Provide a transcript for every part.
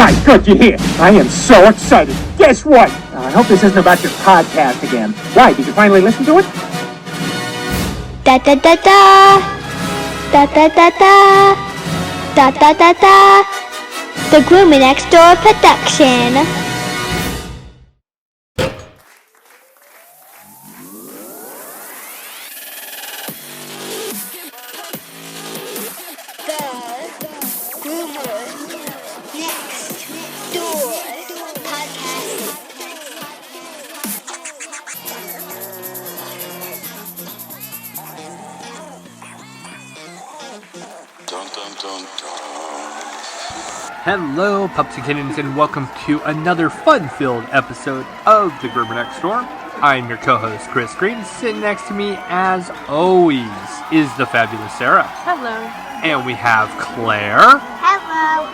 My, good, you hear? I am so excited. Guess what? I hope this isn't about your podcast again. Why, did you finally listen to it? Da da da da. Da da da da. Da da da da. The Groomer Next Door production. Hello, Pups and Kittens, and welcome to another fun-filled episode of the Groomer Next Door. I'm your co-host, Chris Green. Sitting next to me, as always, is the fabulous Sarah. Hello. And we have Claire. Hello.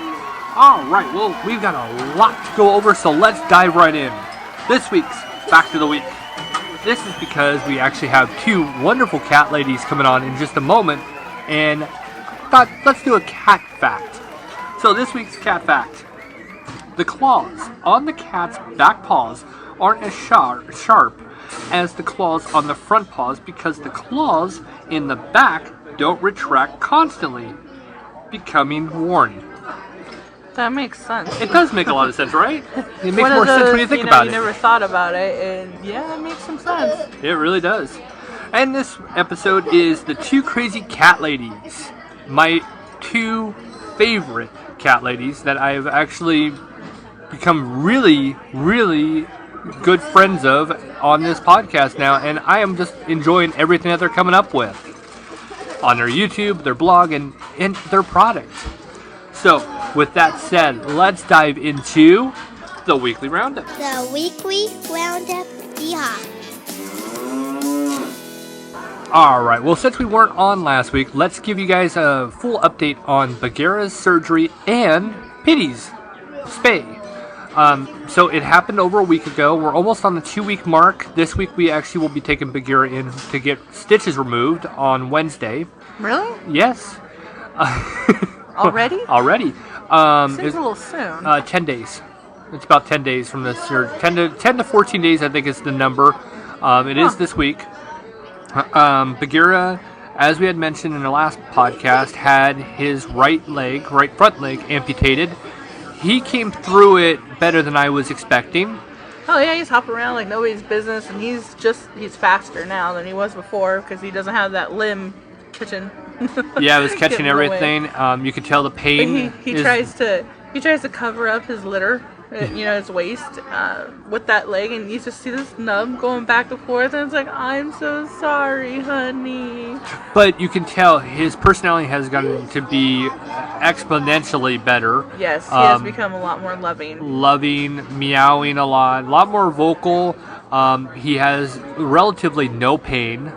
All right, well, we've got a lot to go over, so let's dive right in. This week's Fact of the Week. This is because we actually have two wonderful cat ladies coming on in just a moment, and I thought, let's do a cat fact. So this week's cat fact. The claws on the cat's back paws aren't as sharp as the claws on the front paws because the claws in the back don't retract constantly, becoming worn. That makes sense. It does make a lot of sense, right? It makes more sense when you think about it. You never thought about it, and yeah, it makes some sense. It really does. And this episode is the two crazy cat ladies. My two favorite cat ladies that I've actually become really, really good friends of on this podcast now, and I am just enjoying everything that they're coming up with on their YouTube, their blog, and their product. So, with that said, let's dive into the weekly roundup. The weekly roundup. Yeehaw. Alright, well, since we weren't on last week, let's give you guys a full update on Bagheera's surgery and Pity's spay. So it happened over a week ago. We're almost on the 2-week mark. This week we actually will be taking Bagheera in to get stitches removed on Wednesday. Really? Yes. Already? Already. Seems a little soon. 10 days. It's about 10 days from this year. 10 to 14 days, I think, is the number. It is this week. Bagheera, as we had mentioned in the last podcast, had his right front leg amputated. He came through it better than I was expecting. Oh yeah, he's hopping around like nobody's business, and he's faster now than he was before because he doesn't have that limb catching. Yeah, it was catching everything. You could tell the pain. He tries to cover up his litter, his waist, with that leg, and you just see this nub going back and forth, and it's like, I'm so sorry, honey. But you can tell his personality has gotten to be exponentially better. Yes, he has become a lot more loving. Meowing a lot more vocal. He has relatively no pain.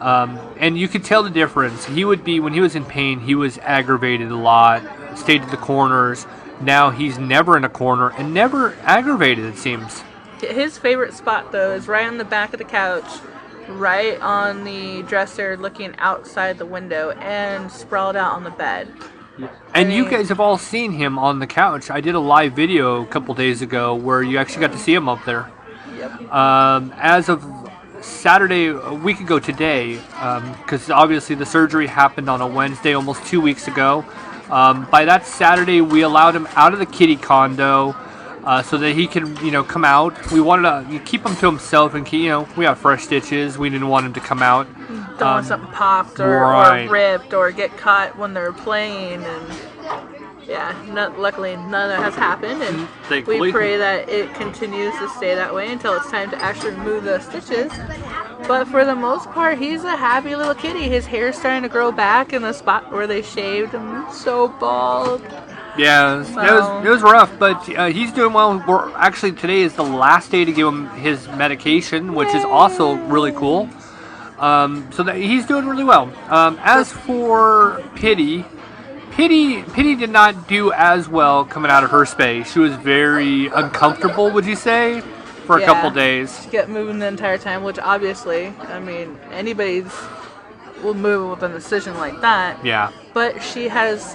And you could tell the difference. He would be, when he was in pain, he was aggravated a lot, stayed at the corners. Now he's never in a corner and never aggravated, it seems. His favorite spot, though, is right on the back of the couch, right on the dresser, looking outside the window, and sprawled out on the bed. Yeah. And you guys have all seen him on the couch. I did a live video a couple days ago where you actually got to see him up there. Yep. As of Saturday, a week ago today, because obviously the surgery happened on a Wednesday almost 2 weeks ago. By that Saturday, we allowed him out of the kitty condo so that he can, come out. We wanted to keep him to himself, and we have fresh stitches. We didn't want him to come out. Don't want something popped or ripped or get caught when they're playing. And yeah, luckily none of that has happened, and thankfully, we pray that it continues to stay that way until it's time to actually remove the stitches. But for the most part, he's a happy little kitty. His hair's starting to grow back in the spot where they shaved him. So bald. Yeah, it was rough, but he's doing well. Actually, today is the last day to give him his medication, which is also really cool. So that he's doing really well. As for Pity did not do as well coming out of her spay. She was very uncomfortable, would you say, for a couple days. She kept moving the entire time, which obviously, anybody's will move with a decision like that. Yeah. But she has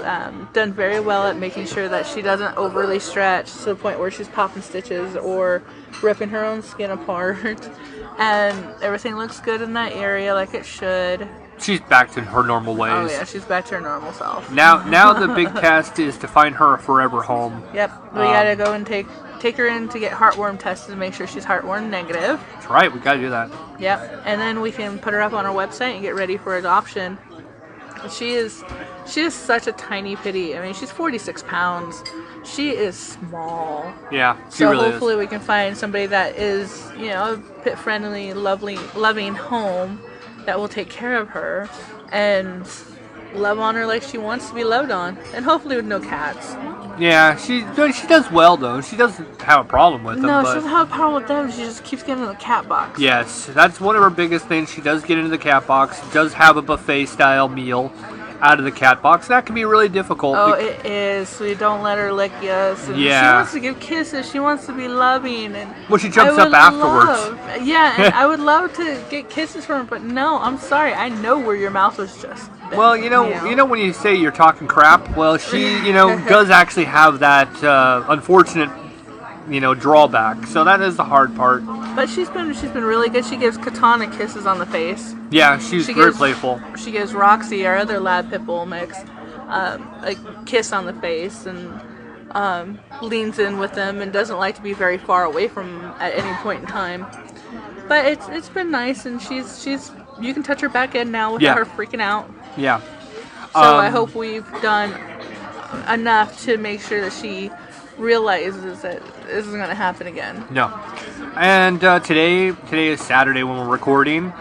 done very well at making sure that she doesn't overly stretch to the point where she's popping stitches or ripping her own skin apart. And everything looks good in that area like it should. She's back to her normal ways. Oh yeah, she's back to her normal self. Now the big test is to find her a forever home. Yep, we gotta go and take her in to get heartworm tested to make sure she's heartworm negative. That's right, we gotta do that. Yep, and then we can put her up on our website and get ready for adoption. She is such a tiny pitty. I mean, she's 46 pounds. She is small. Yeah, she so really hopefully is. we can find somebody that is, a pit friendly, loving home that will take care of her and love on her like she wants to be loved on, and hopefully with no cats. Yeah, she does well though. She doesn't have a problem with them. No, but she doesn't have a problem with them. She just keeps getting in the cat box. yes, that's one of her biggest things. She does get into the cat box. She does have a buffet style meal out of the cat box. That can be really difficult. Oh, it is. So you don't let her lick us. And Yeah. She wants to give kisses. She wants to be loving. And Well, she jumps up afterwards. And I would love to get kisses from her, but no, I'm sorry. I know where your mouth was just. been, Well, you know when you say you're talking crap, well, she, does actually have that unfortunate, drawback. So that is the hard part. But she's been really good. She gives Katana kisses on the face. Yeah, she's She very gives- playful. She gives Roxy, our other lab pit bull mix, a kiss on the face and leans in with them and doesn't like to be very far away from them at any point in time. But it's been nice, and she's you can touch her back end now without Yeah. her freaking out. Yeah. So I hope we've done enough to make sure that she realizes that this isn't going to happen again. No. And today is Saturday when we're recording.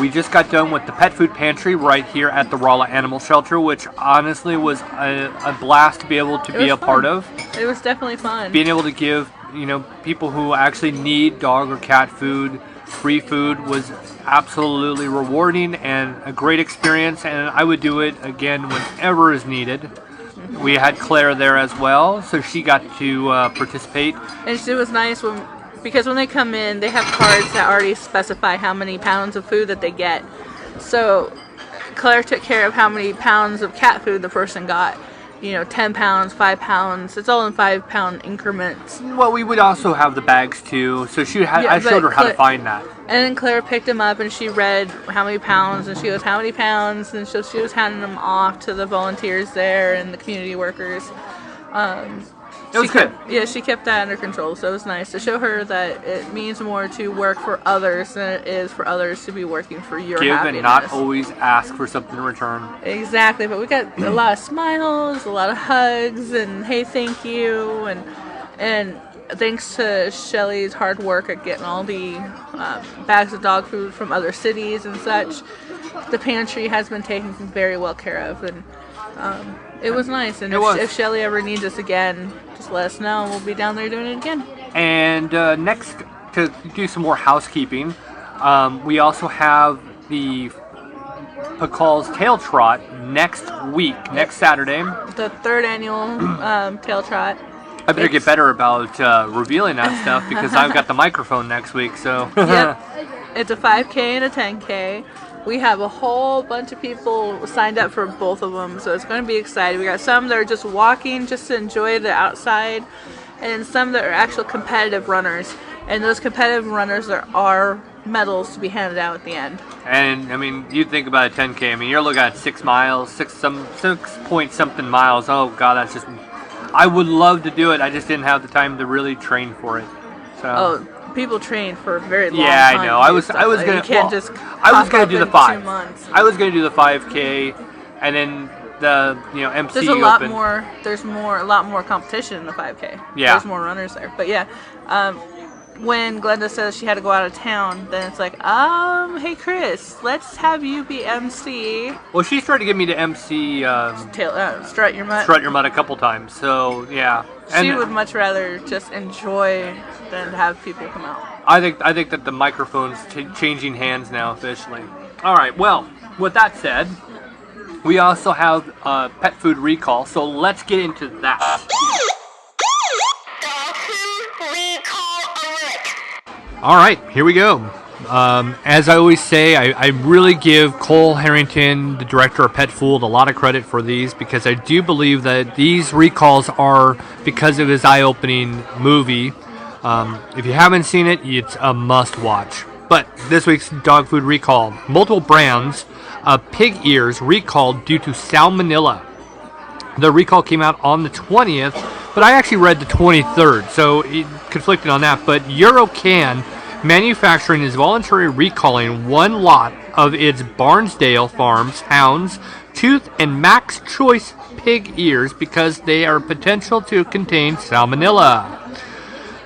We just got done with the pet food pantry right here at the Rolla Animal Shelter, which honestly was a blast to be able to be a part of. It was definitely fun. Being able to give, people who actually need dog or cat food, free food, was absolutely rewarding and a great experience, and I would do it again whenever is needed. We had Claire there as well, so she got to participate. And it was nice because when they come in, they have cards that already specify how many pounds of food that they get. So Claire took care of how many pounds of cat food the person got. 10 pounds, 5 pounds. It's all in 5 pound increments. Well, we would also have the bags too, so I showed her how to find that. And then Claire picked them up and she read how many pounds, and she goes, how many pounds? And so she was handing them off to the volunteers there and the community workers. It was good. She kept that under control, so it was nice to show her that it means more to work for others than it is for others to be working for your Give happiness. and not always ask for something in return. Exactly, but we got a lot of smiles, a lot of hugs, and hey, thank you, and thanks to Shelly's hard work at getting all the bags of dog food from other cities and such, the pantry has been taken very well care of, and it was nice. And if Shelly ever needs us again, just let us know. We'll be down there doing it again. And next, to do some more housekeeping, we also have the Pacal's Tail Trot next Saturday. The third annual tail trot. I better get better about revealing that stuff because I've got the microphone next week. So Yep. It's a 5K and a 10K. We have a whole bunch of people signed up for both of them, so it's going to be exciting. We got some that are just walking just to enjoy the outside, and some that are actual competitive runners. And those competitive runners, there are medals to be handed out at the end. And I mean, you think about a 10K. I mean, you're looking at 6 miles, 6 point something miles. Oh God, that's just. I would love to do it. I just didn't have the time to really train for it. So. Oh, people train for a very long yeah, time. I know. I was gonna. I was gonna do the 5. I was gonna do the 5K, and then the MC. There's a lot more. There's a lot more competition in the 5K. Yeah. There's more runners there. But yeah, when Glenda says she had to go out of town, then it's like, hey Chris, let's have you be MC. Well, she's tried to get me to MC. Strut your mutt. Strut your mutt a couple times. So yeah. She would much rather just enjoy than have people come out. I think that the microphone's changing hands now officially. All right. Well, with that said, we also have pet food recall. So let's get into that. All right, here we go. As I always say, I really give Cole Harrington, the director of Pet Fooled, a lot of credit for these because I do believe that these recalls are because of his eye-opening movie. If you haven't seen it, it's a must-watch. But this week's dog food recall, multiple brands of pig ears recalled due to salmonella. The recall came out on the 20th, but I actually read the 23rd, so it conflicted on that. But Eurocan Manufacturing is voluntarily recalling one lot of its Barnsdale Farms Hounds, Tooth, and Max Choice pig ears because they are potential to contain salmonella.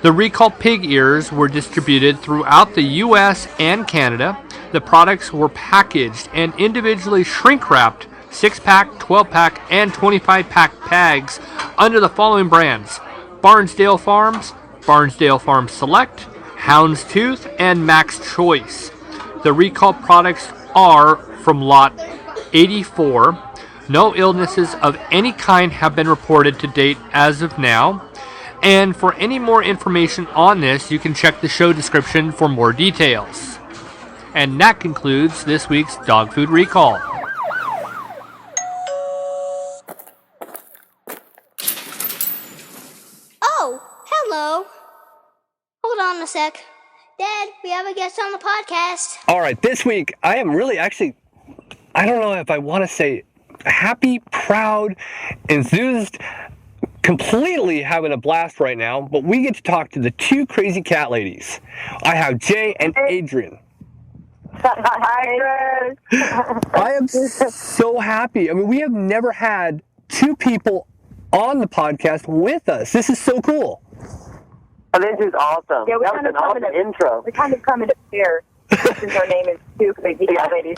The recalled pig ears were distributed throughout the U.S. and Canada. The products were packaged and individually shrink-wrapped 6-pack, 12-pack, and 25-pack bags under the following brands: Barnsdale Farms, Barnsdale Farms Select, Houndstooth, and Max Choice. The recalled products are from Lot 84. No illnesses of any kind have been reported to date as of now. And for any more information on this, you can check the show description for more details. And that concludes this week's Dog Food Recall. Oh, hello. Hold on a sec. Dad, we have a guest on the podcast. All right, this week I am really I don't know if I want to say happy, proud, enthused, completely having a blast right now, but we get to talk to the two crazy cat ladies. I have Jae and Adrienne. Hi, Chris. I am so happy. I mean, we have never had two people on the podcast with us. This is so cool. Oh, this is awesome. Yeah, that was an awesome intro. We kind of come in pairs since our name is Two Crazy Cat Ladies.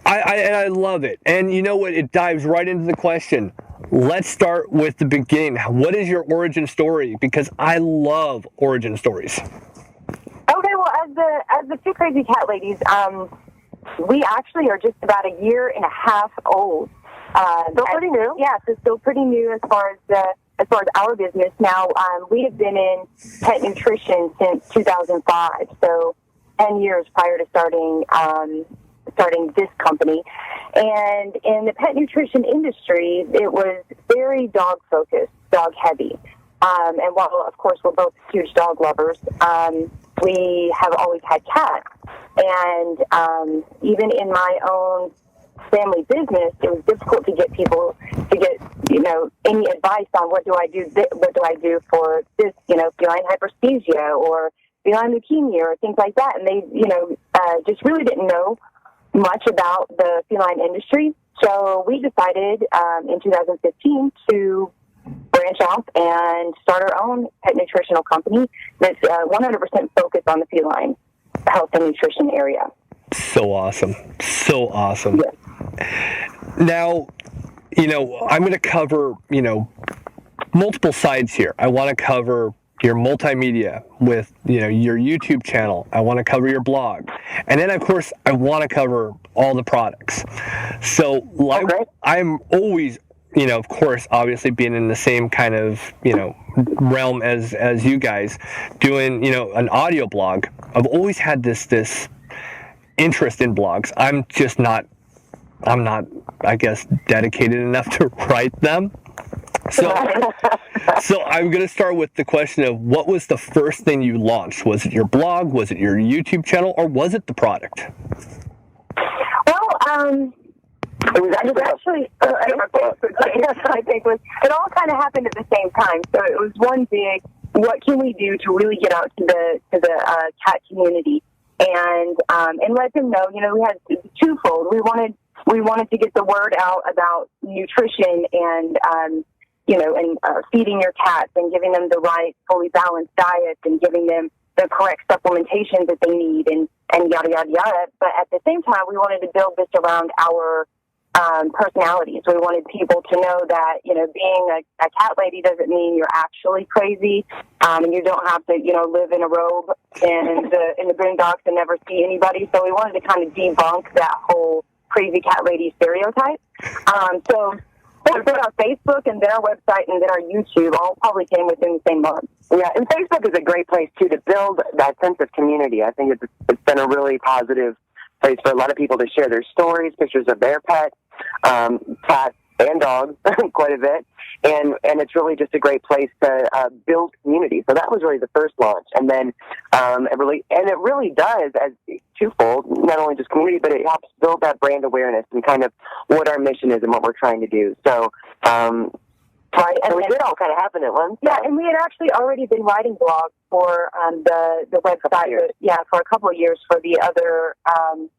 I love it. And you know what? It dives right into the question. Let's start with the beginning. What is your origin story? Because I love origin stories. Okay, well, as the Two Crazy Cat Ladies, we actually are just about a year and a half old. Still pretty new. Yeah, so still pretty new as far as our business. Now, we have been in pet nutrition since 2005, so 10 years prior to starting this company. And in the pet nutrition industry, it was very dog-focused, dog-heavy. And while, of course, we're both huge dog lovers, we have always had cats. And even in my own family business, it was difficult to get people to get, any advice on what do I do for this, feline hyperesthesia or feline leukemia or things like that. And they, just really didn't know much about the feline industry. So we decided in 2015 to branch off and start our own pet nutritional company that's 100% focused on the feline health and nutrition area. So awesome. So awesome. Yes. Now, I'm going to cover, multiple sides here. I want to cover your multimedia with, your YouTube channel. I want to cover your blog. And then, of course, I want to cover all the products. So I'm always, of course, obviously being in the same kind of, realm as you guys doing, an audio blog. I've always had this interest in blogs. I'm not, I guess, dedicated enough to write them. So I'm going to start with the question of what was the first thing you launched? Was it your blog? Was it your YouTube channel? Or was it the product? Well, it was actually I think it all kind of happened at the same time. So it was one big, what can we do to really get out to the cat community and let them know, we had twofold. We wanted to get the word out about nutrition and feeding your cats and giving them the right, fully balanced diet and giving them the correct supplementation that they need and yada, yada, yada. But at the same time, we wanted to build this around our personalities. We wanted people to know that, being a cat lady doesn't mean you're actually crazy, and you don't have to, live in a robe in the boondocks and never see anybody. So we wanted to kind of debunk that whole crazy cat lady stereotype. So both our Facebook and then our website and then our YouTube all probably came within the same month. Yeah, and Facebook is a great place, too, to build that sense of community. I think it's been a really positive place for a lot of people to share their stories, pictures of their pets, cats and dogs, quite a bit. And it's really just a great place to build community. So that was really the first launch. And then it really does as twofold, not only just community, but it helps build that brand awareness and kind of what our mission is and what we're trying to do. So, right, and we did all kind of happen at once. Yeah, and we had actually already been writing blogs for the website. For a couple of years for the other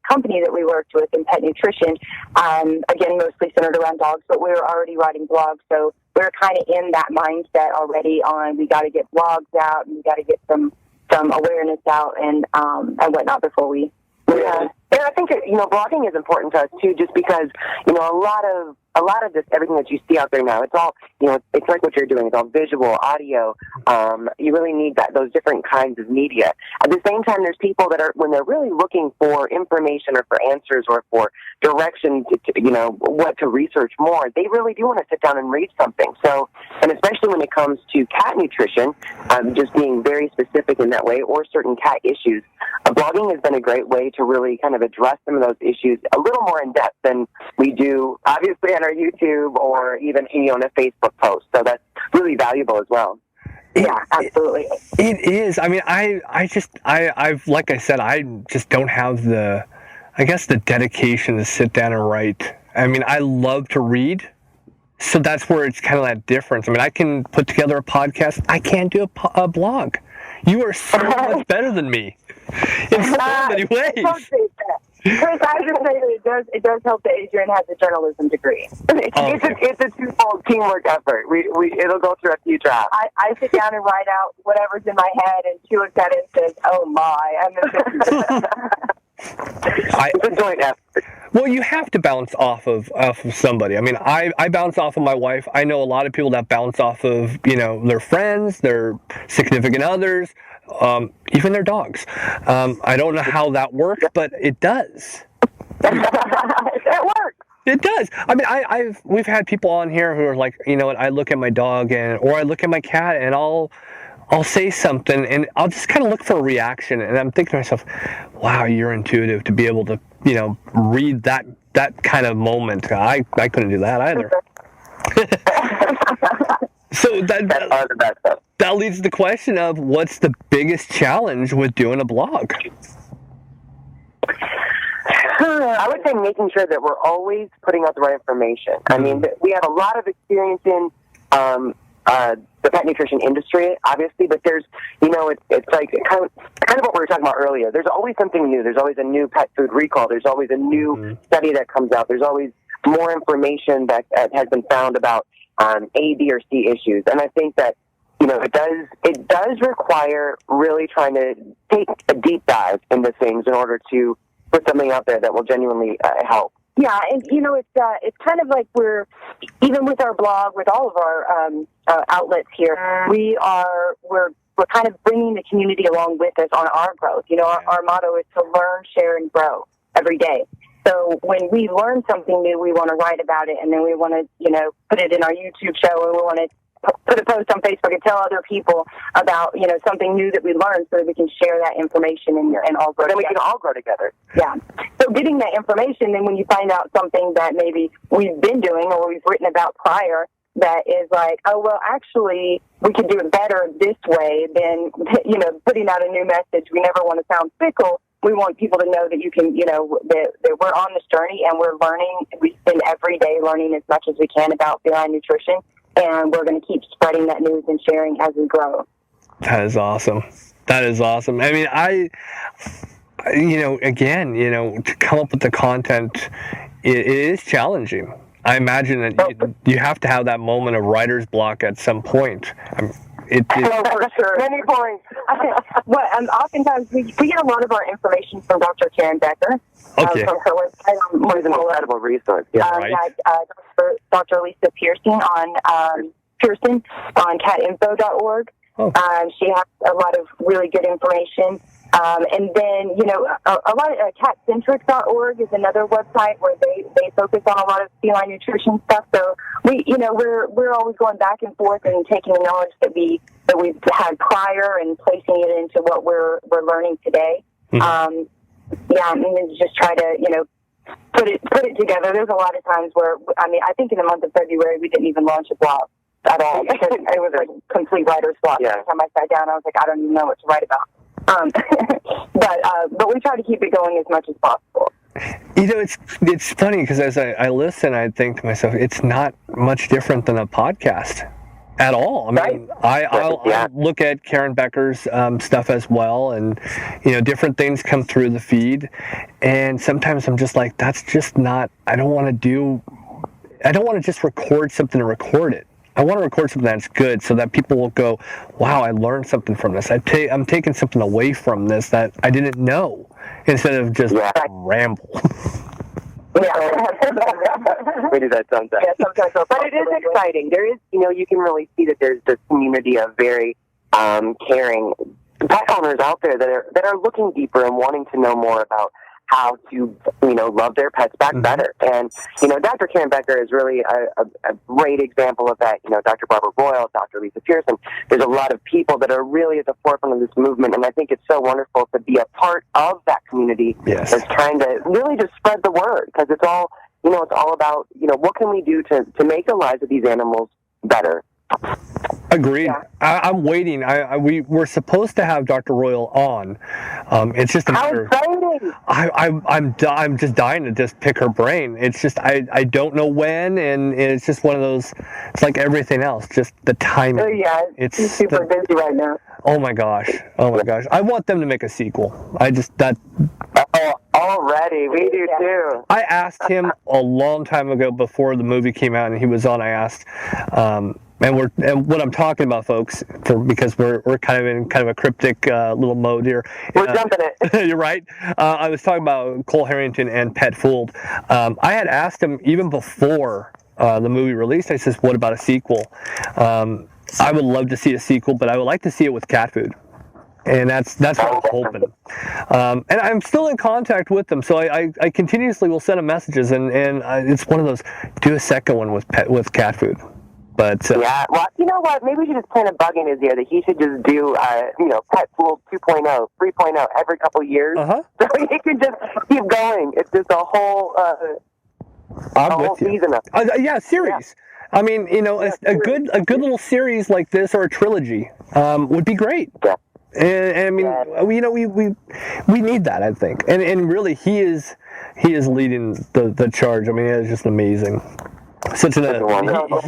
company that we worked with in pet nutrition. Again, mostly centered around dogs, but we were already writing blogs, so we were kind of in that mindset already. On we got to get blogs out and we got to get some awareness out and whatnot before we. Yeah. And I think blogging is important to us too, just because a lot of this, everything that you see out there now, it's all it's like what you're doing. It's all visual, audio. You really need those different kinds of media. At the same time, there's people that are when they're really looking for information or for answers or for direction to what to research more. They really do want to sit down and read something. So, and especially when it comes to cat nutrition, just being very specific in that way, or certain cat issues, blogging has been a great way to really kind of address some of those issues a little more in depth than we do, obviously, on our YouTube or even in a Facebook post. So that's really valuable as well. Yeah, absolutely. It is. I mean, I've like I said, I just don't have the dedication to sit down and write. I mean, I love to read, so that's where it's kind of that difference. I mean, I can put together a podcast. I can't do a blog. You are so much better than me in so many ways. Chris, I was just saying that it does help that Adrienne has a journalism degree. It's a twofold teamwork effort. It'll go through a few drafts. I sit down and write out whatever's in my head, and she looks at it and says, "Oh my!" It's a joint effort. Well, you have to bounce off of somebody. I mean, I bounce off of my wife. I know a lot of people that bounce off of their friends, their significant others. Even their dogs. I don't know how that works, but it does. It works. It does. I mean, we've had people on here who are like, what? I look at my dog or I look at my cat, and I'll say something, and I'll just kind of look for a reaction, and I'm thinking to myself, wow, you're intuitive to be able to read that kind of moment. I couldn't do that either. So that leads to the question of what's the biggest challenge with doing a blog? I would say making sure that we're always putting out the right information. I mean, we have a lot of experience in the pet nutrition industry, obviously, but there's, it's like kind of what we were talking about earlier. There's always something new. There's always a new pet food recall. There's always a new study that comes out. There's always more information that has been found about A, B, or C issues. And I think that, it does require really trying to take a deep dive into things in order to put something out there that will genuinely help. Yeah, and it's kind of like we're even with our blog, with all of our outlets here, we're kind of bringing the community along with us on our growth. Our motto is to learn, share, and grow every day. So when we learn something new, we want to write about it, and then we want to put it in our YouTube show, and we want to put a post on Facebook and tell other people about something new that we learned, so that we can share that information and all grow. Then we can all grow together. Yeah. So getting that information, then when you find out something that maybe we've been doing or we've written about prior, that is like, oh well, actually we could do it better this way than putting out a new message. We never want to sound fickle. We want people to know that you can, that we're on this journey and we're learning. We spend every day learning as much as we can about feline nutrition. And we're going to keep spreading that news and sharing as we grow. That is awesome. That is awesome. I mean, to come up with the content, it is challenging. I imagine that you have to have that moment of writer's block at some point. For sure. Many points. Oftentimes we get a lot of our information from Dr. Karen Becker. Okay. From her website. She's an incredible resource. Yeah, right. Dr. Lisa Pearson on catinfo.org. Oh. She has a lot of really good information. And then, a lot of catcentric.org is another website where they focus on a lot of feline nutrition stuff. So we're always going back and forth and taking the knowledge that we we've had prior and placing it into what we're learning today. Mm-hmm. And then just try to, put it together. There's a lot of times where, I think in the month of February, we didn't even launch a blog at all because it was a complete writer's block. Yeah. Every time I sat down, I was like, I don't even know what to write about. But we try to keep it going as much as possible. It's funny because as I listen, I think to myself, it's not much different than a podcast at all. I mean, I look at Karen Becker's stuff as well, and different things come through the feed, and sometimes I'm just like, that's just not. I don't want to just record something to record it. I want to record something that's good so that people will go, wow, I learned something from this. I'm taking something away from this that I didn't know, instead of just ramble. Yeah. We do that sometimes. Yeah, sometimes. But it is exciting. There is, you can really see that there's this community of very caring pet owners out there that are looking deeper and wanting to know more about how to, love their pets back better. And, Dr. Karen Becker is really a great example of that. Dr. Barbara Royal, Dr. Lisa Pearson. There's a lot of people that are really at the forefront of this movement, and I think it's so wonderful to be a part of that community that's trying to really just spread the word, because it's all, it's all about, what can we do to make the lives of these animals better. Agreed. Yeah. I'm waiting. We were supposed to have Dr. Royal on. It's just a matter. I'm just dying to just pick her brain. It's just I don't know when, and it's just one of those. It's like everything else, just the timing. Oh yeah, it's super busy right now. Oh my gosh. I want them to make a sequel. Already, we do too. I asked him a long time ago before the movie came out and he was on. I asked. And what I'm talking about, folks, because we're kind of in a cryptic little mode here. We're jumping it. You're right. I was talking about Cole Harrington and Pet Fooled. I had asked him even before the movie released. I says, "What about a sequel?" I would love to see a sequel, but I would like to see it with cat food. And that's what I'm hoping. And I'm still in contact with them, so I continuously will send them messages, and it's one of those, do a second one with cat food. But yeah, well, you know what? Maybe we should just plant a bug in his ear that he should just do, Pet Fool 2.0, 3.0 every couple years. So he can just keep going. It's just a whole, season of series. Yeah. I mean, a good little series like this, or a trilogy, would be great. Yeah. And I mean, we need that, I think. And really, he is leading the charge. I mean, it's just amazing.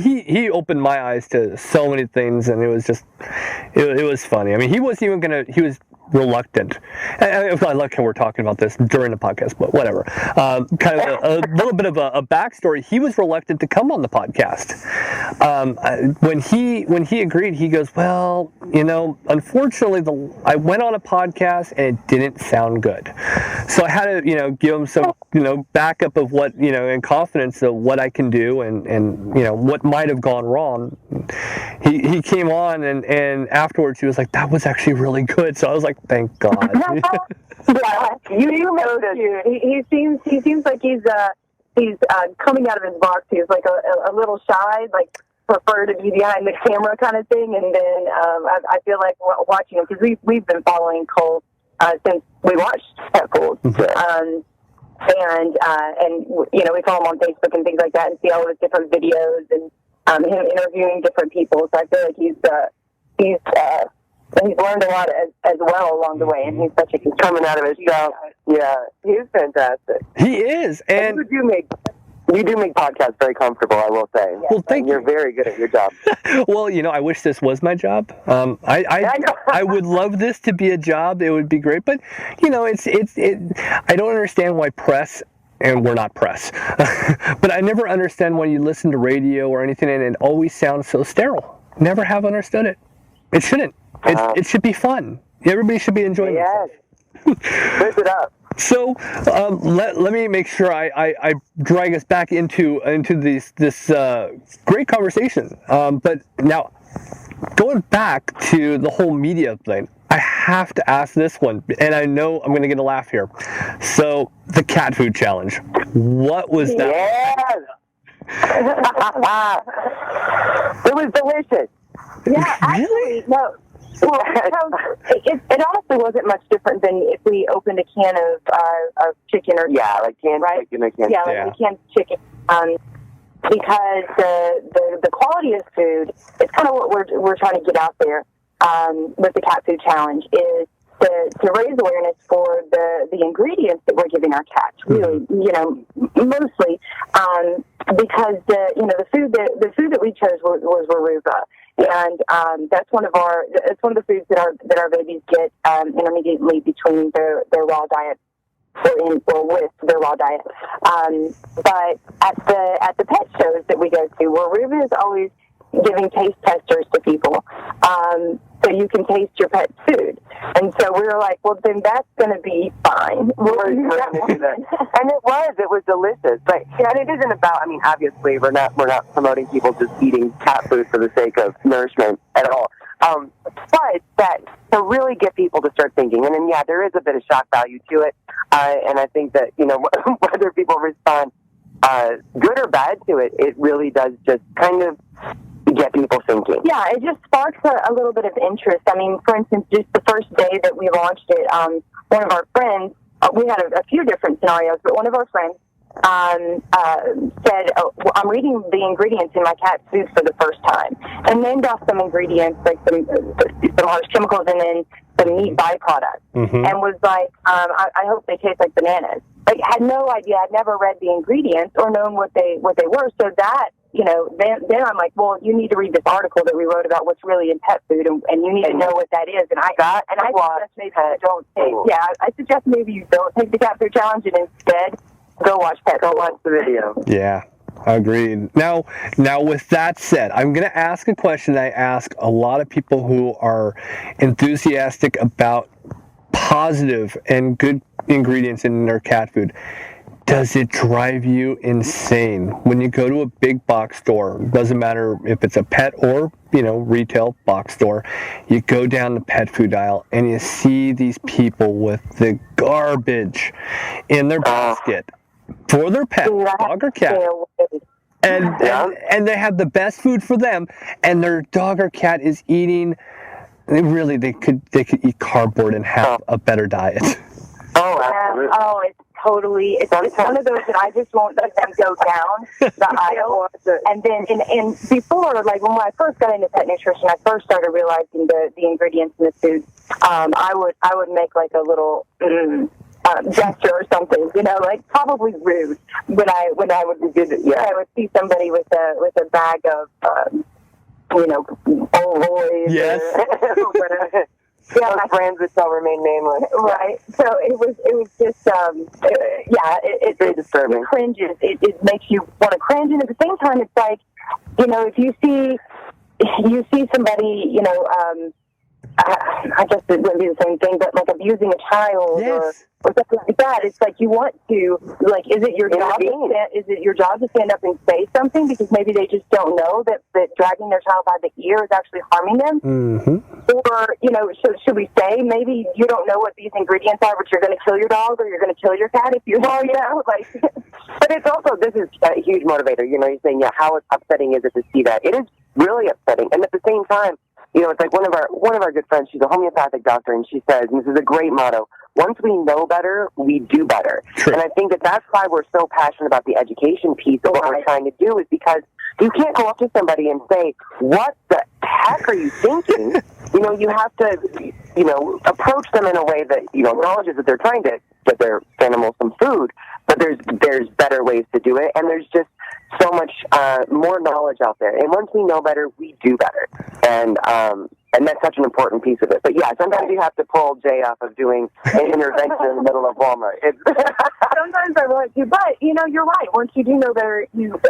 He opened my eyes to so many things, and it was just it was funny. I mean, he was reluctant. I like how we're talking about this during the podcast, but whatever. Kind of a little bit of a backstory. He was reluctant to come on the podcast. When he agreed, he goes, "Well, unfortunately, I went on a podcast and it didn't sound good. So I had to, give him some, backup of what, and confidence of what I can do and what might have gone wrong." He came on and afterwards he was like, "That was actually really good." So I was like, thank God. Yeah, you know this. He seems like he's coming out of his box. He's like a little shy, like prefer to be behind the camera kind of thing. And then I feel like watching him, because we've been following Cole since we watched Pet Fooled. And we follow him on Facebook and things like that, and see all his different videos and him interviewing different people. So I feel like he's learned a lot as well along the way, and he's coming out of his shell. Yeah, he's fantastic. He is, and you do make podcasts very comfortable, I will say. Well, thank you. You're very good at your job. Well, I wish this was my job. I would love this to be a job. It would be great, but I don't understand why press. And we're not press. But I never understand when you listen to radio or anything and it always sounds so sterile. Never have understood it. It shouldn't. It should be fun. Everybody should be enjoying it. Lift it up. So let me make sure I drag us back into this great conversation. But now, going back to the whole media thing, I have to ask this one, and I know I'm going to get a laugh here. So, the cat food challenge. What was that? Yes! It was delicious. Yeah, actually, no. Well, it honestly wasn't much different than if we opened a can of chicken or like canned chicken or canned canned chicken. Because the quality of food, it's kind of what we're trying to get out there with the cat food challenge is to raise awareness for the ingredients that we're giving our cats. Really, mostly because the food that we chose was Aruba. And that's one of the foods that our babies get intermediately between their raw diet or with their raw diet. But at the pet shows that we go to, where Ruben is always giving taste testers to people, so you can taste your pet's food. And so we were like, well, then that's going to be fine. We're do that. And it was delicious. But and it isn't about. I mean, obviously, we're not promoting people just eating cat food for the sake of nourishment at all. But that to really get people to start thinking, and then there is a bit of shock value to it, and I think that whether people respond good or bad to it, it really does just kind of get people thinking. Yeah, it just sparks a little bit of interest. I mean, for instance, just the first day that we launched it, one of our friends, we had a few different scenarios, but one of our friends said, I'm reading the ingredients in my cat's food for the first time, and named off some ingredients, like some harsh chemicals and then some meat byproducts, and was like, I hope they taste like bananas. Like, had no idea. I'd never read the ingredients or known what they were. So that, then I'm like, well, you need to read this article that we wrote about what's really in pet food, and you need to know what that is. And I suggest maybe you don't take the cat food challenge and instead go watch the video. Yeah, agreed. Now, with that said, I'm going to ask a question I ask a lot of people who are enthusiastic about positive and good ingredients in their cat food. Does it drive you insane when you go to a big box store? Doesn't matter if it's a pet or retail box store. You go down the pet food aisle and you see these people with the garbage in their basket for their pet, dog or cat, and they have the best food for them, and their dog or cat is eating. Really, they could eat cardboard and have a better diet. Oh, absolutely. It's one of those that I just won't let them go down the aisle. And then, and before, like when I first got into pet nutrition, I first started realizing the ingredients in the food. I would make like a little gesture or something, like probably rude when I would do it. I would see somebody with a bag of Roy's. Yes. Those brands that shall remain nameless. Right. So it was just it's very disturbing. It cringes. It makes you want to cringe, and at the same time, it's like, if you see somebody, I guess it wouldn't be the same thing, but like abusing a child or something like that. It's like you want to, like, is it your job to stand up and say something because maybe they just don't know that dragging their child by the ear is actually harming them? Or, should we say maybe you don't know what these ingredients are, but you're going to kill your dog or you're going to kill your cat if you know, like. But it's also, this is a huge motivator. You're saying, how upsetting is it to see that? It is really upsetting. And at the same time, it's like one of our good friends, she's a homeopathic doctor, and she says, and this is a great motto, once we know better, we do better. True. And I think that's why we're so passionate about the education piece of what we're trying to do, is because you can't go up to somebody and say, what the heck are you thinking? You have to, approach them in a way that, acknowledges that they're trying to get their animals some food, but there's better ways to do it, and there's just so much more knowledge out there. And once we know better, we do better. And that's such an important piece of it. But sometimes you have to pull Jae off of doing an intervention in the middle of Walmart. Sometimes I want to, but you're right. Once you do know better, you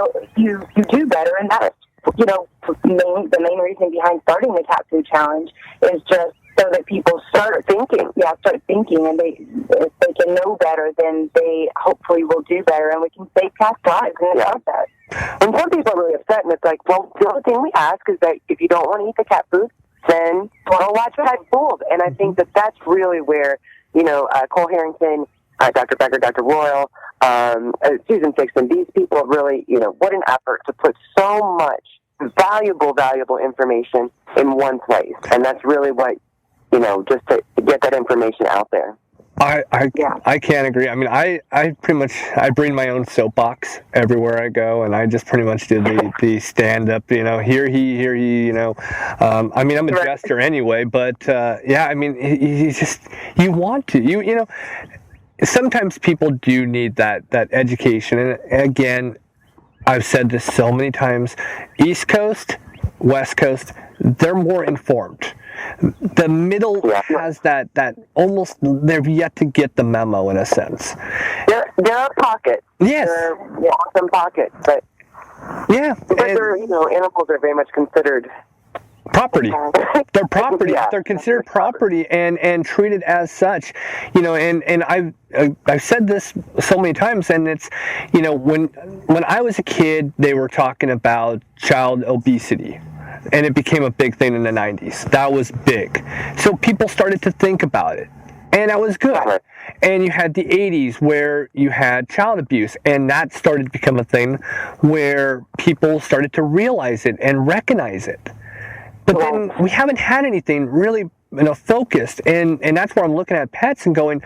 do better, and that's the main reason behind starting the cat food challenge is just so that people start thinking. Start thinking, and if they can know better, then they hopefully will do better, and we can save cats' lives in the process. And some people are really upset, and it's like, well, the only thing we ask is that if you don't want to eat the cat food, then go watch Pet Fooled. And I think that's really where, Cole Harrington, Dr. Becker, Dr. Royal, Susan Fixon, these people really, what an effort to put so much valuable information in one place, and that's really what, just to get that information out there. I can't agree. I mean, I pretty much, I bring my own soapbox everywhere I go, and I just pretty much do the stand up, here he, I mean, I'm a jester anyway, but I mean, you want to, sometimes people do need that education, and again, I've said this so many times, East Coast, West Coast, they're more informed. The middle has that almost, they've yet to get the memo in a sense. There are pockets. Yes. There are awesome pockets, but animals are very much considered property. They're property. They're considered property and treated as such. And I've said this so many times, and it's, when I was a kid, they were talking about child obesity. And it became a big thing in the 90s. That was big. So people started to think about it. And that was good. And you had the 80s where you had child abuse. And that started to become a thing where people started to realize it and recognize it. But then we haven't had anything really focused. And that's where I'm looking at pets and going,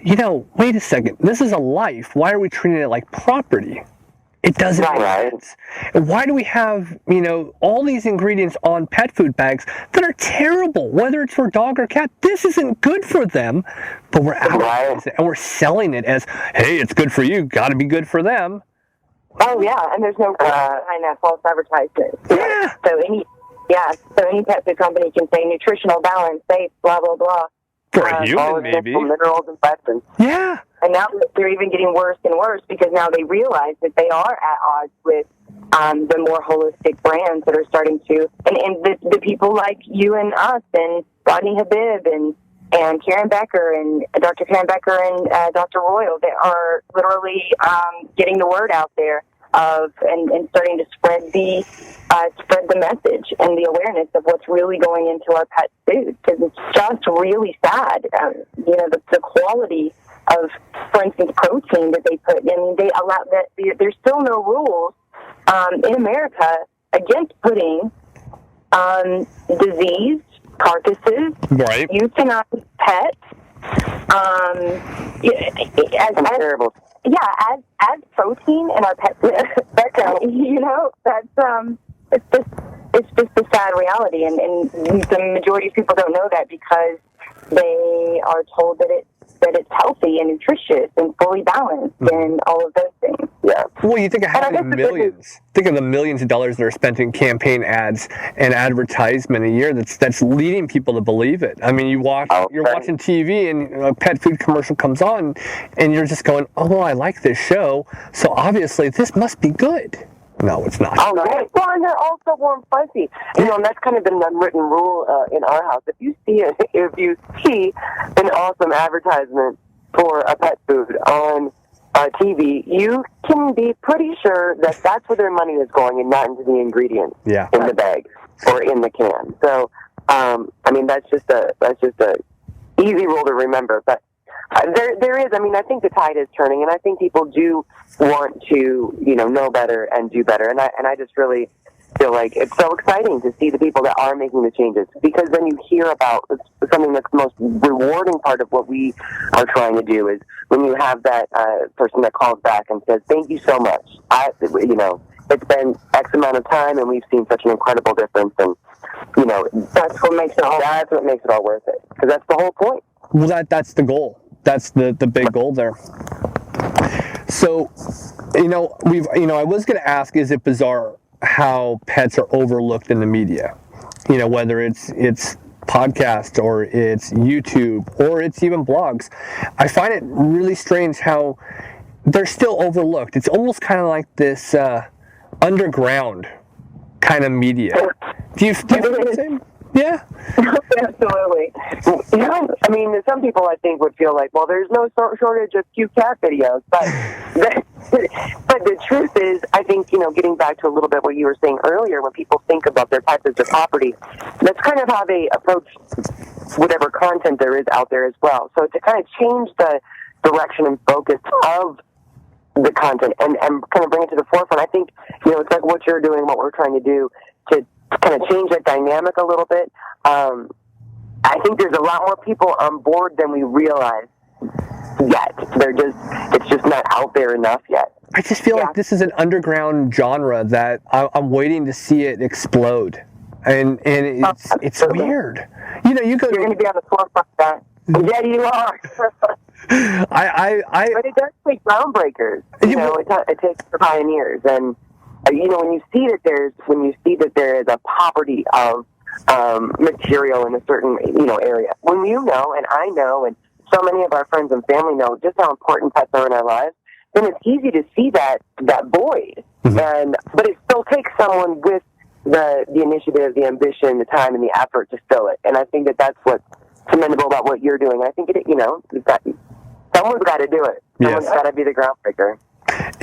wait a second. This is a life. Why are we treating it like property? It doesn't make sense. And why do we have, all these ingredients on pet food bags that are terrible, whether it's for dog or cat? This isn't good for them, but we're advertising it and we're selling it as, hey, it's good for you, got to be good for them. Oh, yeah, and there's no behind that false advertisement. Yeah. So any pet food company can say nutritional balance, safe, blah, blah, blah. For a human, maybe. Minerals and vitamins. Yeah. And now they're even getting worse and worse because now they realize that they are at odds with the more holistic brands that are starting to, and the people like you and us and Rodney Habib and Karen Becker and Dr. Karen Becker and Dr. Royal that are literally getting the word out there and starting to spread the message and the awareness of what's really going into our pet food, because it's just really sad. The quality of, for instance, protein that they put in. They allow that. There's still no rules in America against putting diseased carcasses, euthanized pets, as protein in our pet food. It's just a sad reality, and the majority of people don't know that because they are told that it's healthy and nutritious and fully balanced and all of those things. Yeah. Well, you think of how many millions. Think of the millions of dollars that are spent in campaign ads and advertisement a year. That's leading people to believe it. I mean, you're watching TV and a pet food commercial comes on, and you're just going, "Oh, I like this show, so obviously this must be good." No, it's not. Oh, right. Well, and they're also warm fuzzy. And that's kind of been an unwritten rule in our house. If you see an awesome advertisement for a pet food on TV, you can be pretty sure that that's where their money is going and not into the ingredients in the bag or in the can. So, that's just a easy rule to remember. But there is. I mean, I think the tide is turning, and I think people do want to, know better and do better. And I just really feel like it's so exciting to see the people that are making the changes, because then you hear about something that's the most rewarding part of what we are trying to do is when you have that person that calls back and says, "Thank you so much. It's been X amount of time, and we've seen such an incredible difference." And that's what makes it all worth it, because that's the whole point. Well, that's the goal. That's the big goal there. So, I was going to ask, is it bizarre how pets are overlooked in the media? Whether it's podcast or it's YouTube or it's even blogs. I find it really strange how they're still overlooked. It's almost kind of like this underground kind of media. Do you feel the same? Yeah. Absolutely. Some people I think would feel like, well, there's no shortage of cute cat videos, but the truth is, I think, getting back to a little bit what you were saying earlier, when people think about their pets as their property, that's kind of how they approach whatever content there is out there as well. So to kind of change the direction and focus of the content and kind of bring it to the forefront, I think, it's like what you're doing, what we're trying to do to kind of change that dynamic a little bit. I think there's a lot more people on board than we realize yet. It's just not out there enough yet. I just feel like this is an underground genre that I'm waiting to see it explode, and it's weird. You know, you're going to be on the forefront of that. Yeah, you are. But it does take groundbreakers. You know, it takes pioneers, and you know, when you see that there is a poverty of material in a certain area, when you know, and I know, and so many of our friends and family know just how important pets are in our lives, then it's easy to see that void. But it still takes someone with the initiative, the ambition, the time, and the effort to fill it. And I think that's what's commendable about what you're doing. I think someone's got to do it. Someone's got to be the groundbreaker.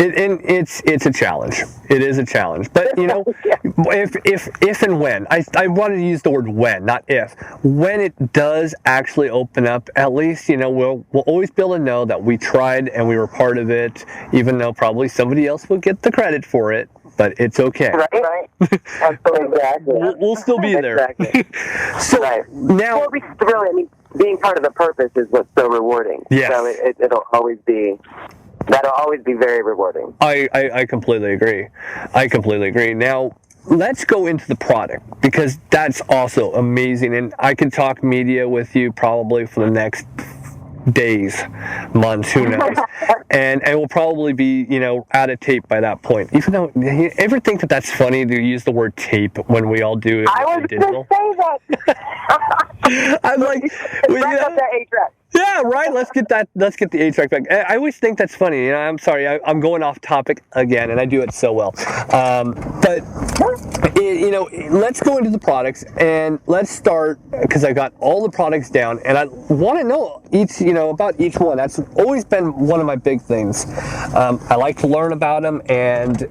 It's a challenge. It is a challenge. But you know, if and when, I wanted to use the word when, not if. When it does actually open up, at least, you know, we'll always be able to know that we tried and we were part of it, even though probably somebody else will get the credit for it. But it's okay. Right. Absolutely. We'll still be there. Exactly. So now, really, I mean, being part of the purpose is what's so rewarding. Yes. So it'll always be. That'll always be very rewarding. I completely agree. Now, let's go into the product, because that's also amazing. And I can talk media with you probably for the next days, months, who knows. and we'll probably be, you know, out of tape by that point. Even though, you ever think that that's funny to use the word tape when we all do it? I was going to say that. I'm like, that 8-track. Yeah, right. Let's get the 8-track back. I always think that's funny. You know, I'm sorry, I'm going off topic again, and I do it so well. But you know, let's go into the products, and let's start, because I got all the products down, and I want to know about each one. That's always been one of my big things. I like to learn about them and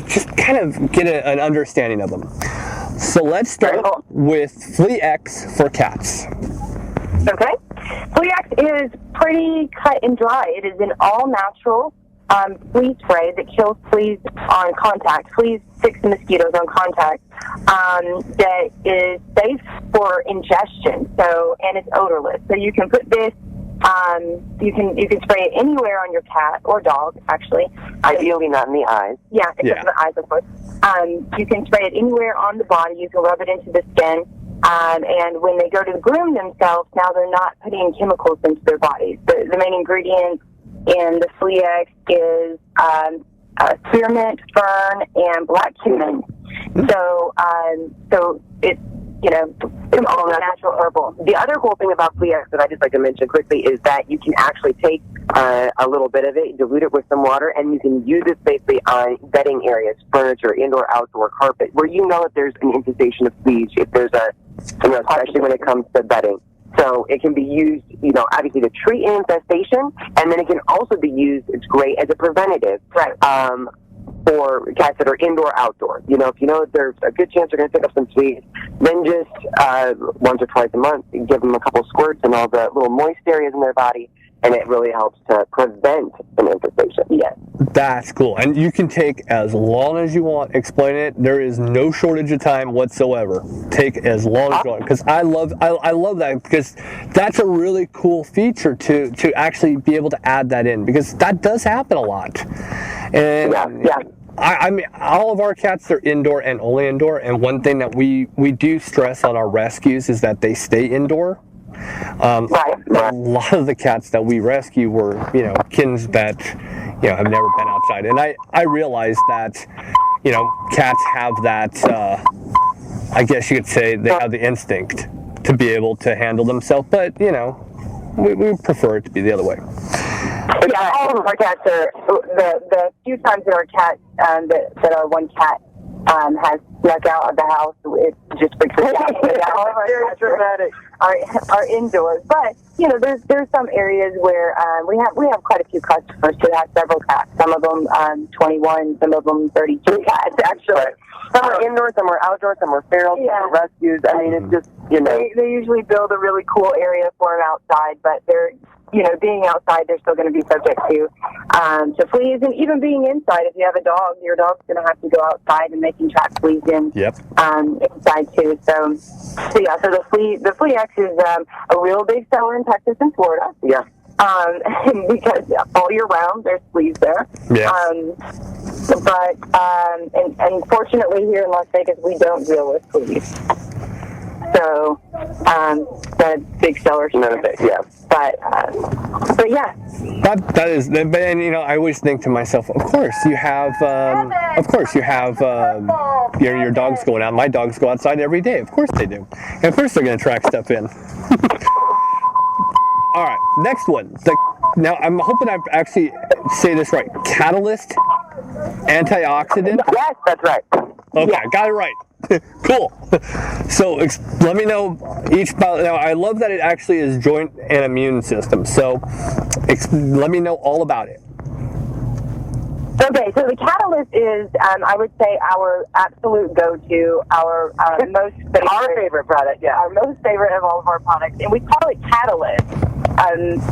just kind of get an understanding of them. So let's start with Flea X for cats. Okay. Flea X is pretty cut and dry. It is an all-natural flea spray that kills fleas on contact. Fleas sticks and mosquitoes on contact. That is safe for ingestion. And it's odorless. So you can put this. You can spray it anywhere on your cat or dog, actually. Ideally, not in the eyes. Yeah, except for the eyes, of course. You can spray it anywhere on the body. You can rub it into the skin. And when they go to groom themselves, now they're not putting chemicals into their bodies. The main ingredient in the Flea X is spearmint, fern, and black cumin. So it's, it's all natural herbal. The other cool thing about Flea X that I just like to mention quickly is that you can actually take a little bit of it, dilute it with some water, and you can use it basically on bedding areas, furniture, indoor, outdoor, carpet, where you know that there's an infestation of fleas, if there's especially when it comes to bedding. So it can be used, obviously to treat an infestation, and then it can also be used, it's great as a preventative. Right. For cats that are indoor, outdoor. If you know that there's a good chance they're going to pick up some fleas, then just once or twice a month, give them a couple squirts in all the little moist areas in their body, and it really helps to prevent an infestation. Yes. That's cool. And you can take as long as you want. Explain it. There is no shortage of time whatsoever. Take as long as you want. Because I love that, because that's a really cool feature to actually be able to add that in, because that does happen a lot. And yeah. I mean, all of our cats are indoor and only indoor, and one thing that we do stress on our rescues is that they stay indoor. Right. A lot of the cats that we rescue were, kittens that, have never been outside. And I realized that, cats have that, I guess you could say they have the instinct to be able to handle themselves, but, we prefer it to be the other way. Yeah, all of our cats are, the few times that our cat, that our one cat has snuck out of the house, it just freaks us out. All of our cats are indoors. But, there's some areas where we have quite a few customers who have several cats. Some of them 21, some of them 32 cats, actually. Some are indoors, some are outdoors, some are feral, some are rescues. I mean, it's just, They usually build a really cool area for them outside, but being outside, they're still going to be subject to fleas, and even being inside. If you have a dog, your dog's going to have to go outside, and they can trap fleas in inside too. So the Flea X is a real big seller in Texas and Florida. Yeah. Because all year round there's fleas there. Yeah. And fortunately here in Las Vegas we don't deal with fleas. So the big sellers. None of it. Yeah. But yeah. That is, and I always think to myself, of course you have your dogs going out. My dogs go outside every day. Of course they do, and of course they're going to track stuff in. All right, next one. Now I'm hoping I actually say this right. Catalyst, antioxidant. Yes, that's right. Okay, I got it right. Cool. So let me know each. Now I love that it actually is joint and immune system. So let me know all about it. Okay, so the Catalyst is, I would say, our absolute go-to, our most favorite. Our favorite product, yeah. Our most favorite of all of our products. And we call it Catalyst.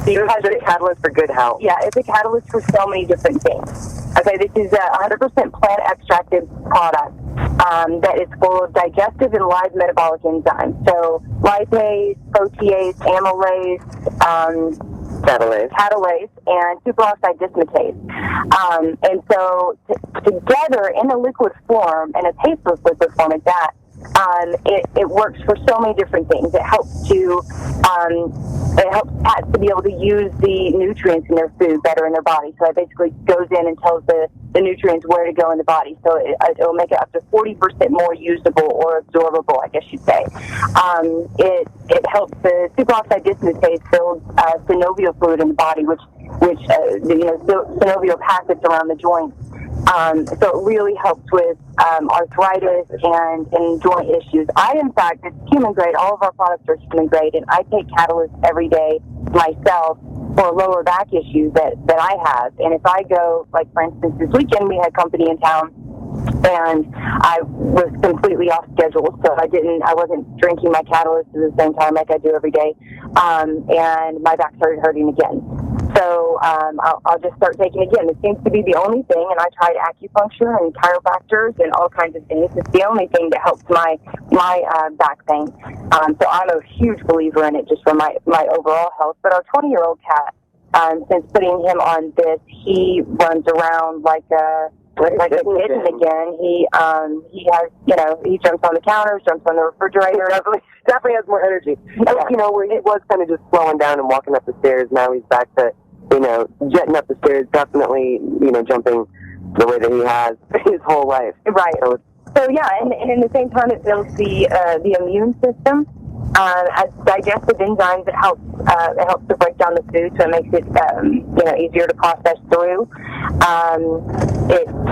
Because it's a catalyst for good health. Yeah, it's a catalyst for so many different things. Okay, this is a 100% plant extracted product that is full of digestive and live metabolic enzymes. So lipase, protease, amylase, catalase, and superoxide dismutase. And so together in a liquid form, and a tasteless liquid form at that, it works for so many different things. It helps cats to be able to use the nutrients in their food better in their body. So it basically goes in and tells the nutrients where to go in the body. So it'll make it up to 40% more usable or absorbable, I guess you'd say. It helps the superoxide dismutase build synovial fluid in the body, which synovial passage around the joints. So it really helps with arthritis and joint issues. In fact, it's human grade. All of our products are human grade, and I take Catalyst every day myself for lower back issues that I have. And if I go, like for instance, this weekend we had company in town, and I was completely off schedule, so I wasn't drinking my Catalyst at the same time like I do every day, and my back started hurting again. So I'll just start taking it again. It seems to be the only thing, and I tried acupuncture and chiropractors and all kinds of things. It's the only thing that helps my back pain. So I'm a huge believer in it just for my overall health. But our 20-year-old cat, since putting him on this, he runs around like a kitten again. He has, he jumps on the counters, jumps on the refrigerator. Definitely has more energy. Yeah. Where he was kind of just slowing down and walking up the stairs, now he's back to, jetting up the stairs, definitely, jumping the way that he has his whole life. Right. So yeah, and in the same time, it builds the immune system. As digestive enzymes, it helps to break down the food, so it makes it easier to process through.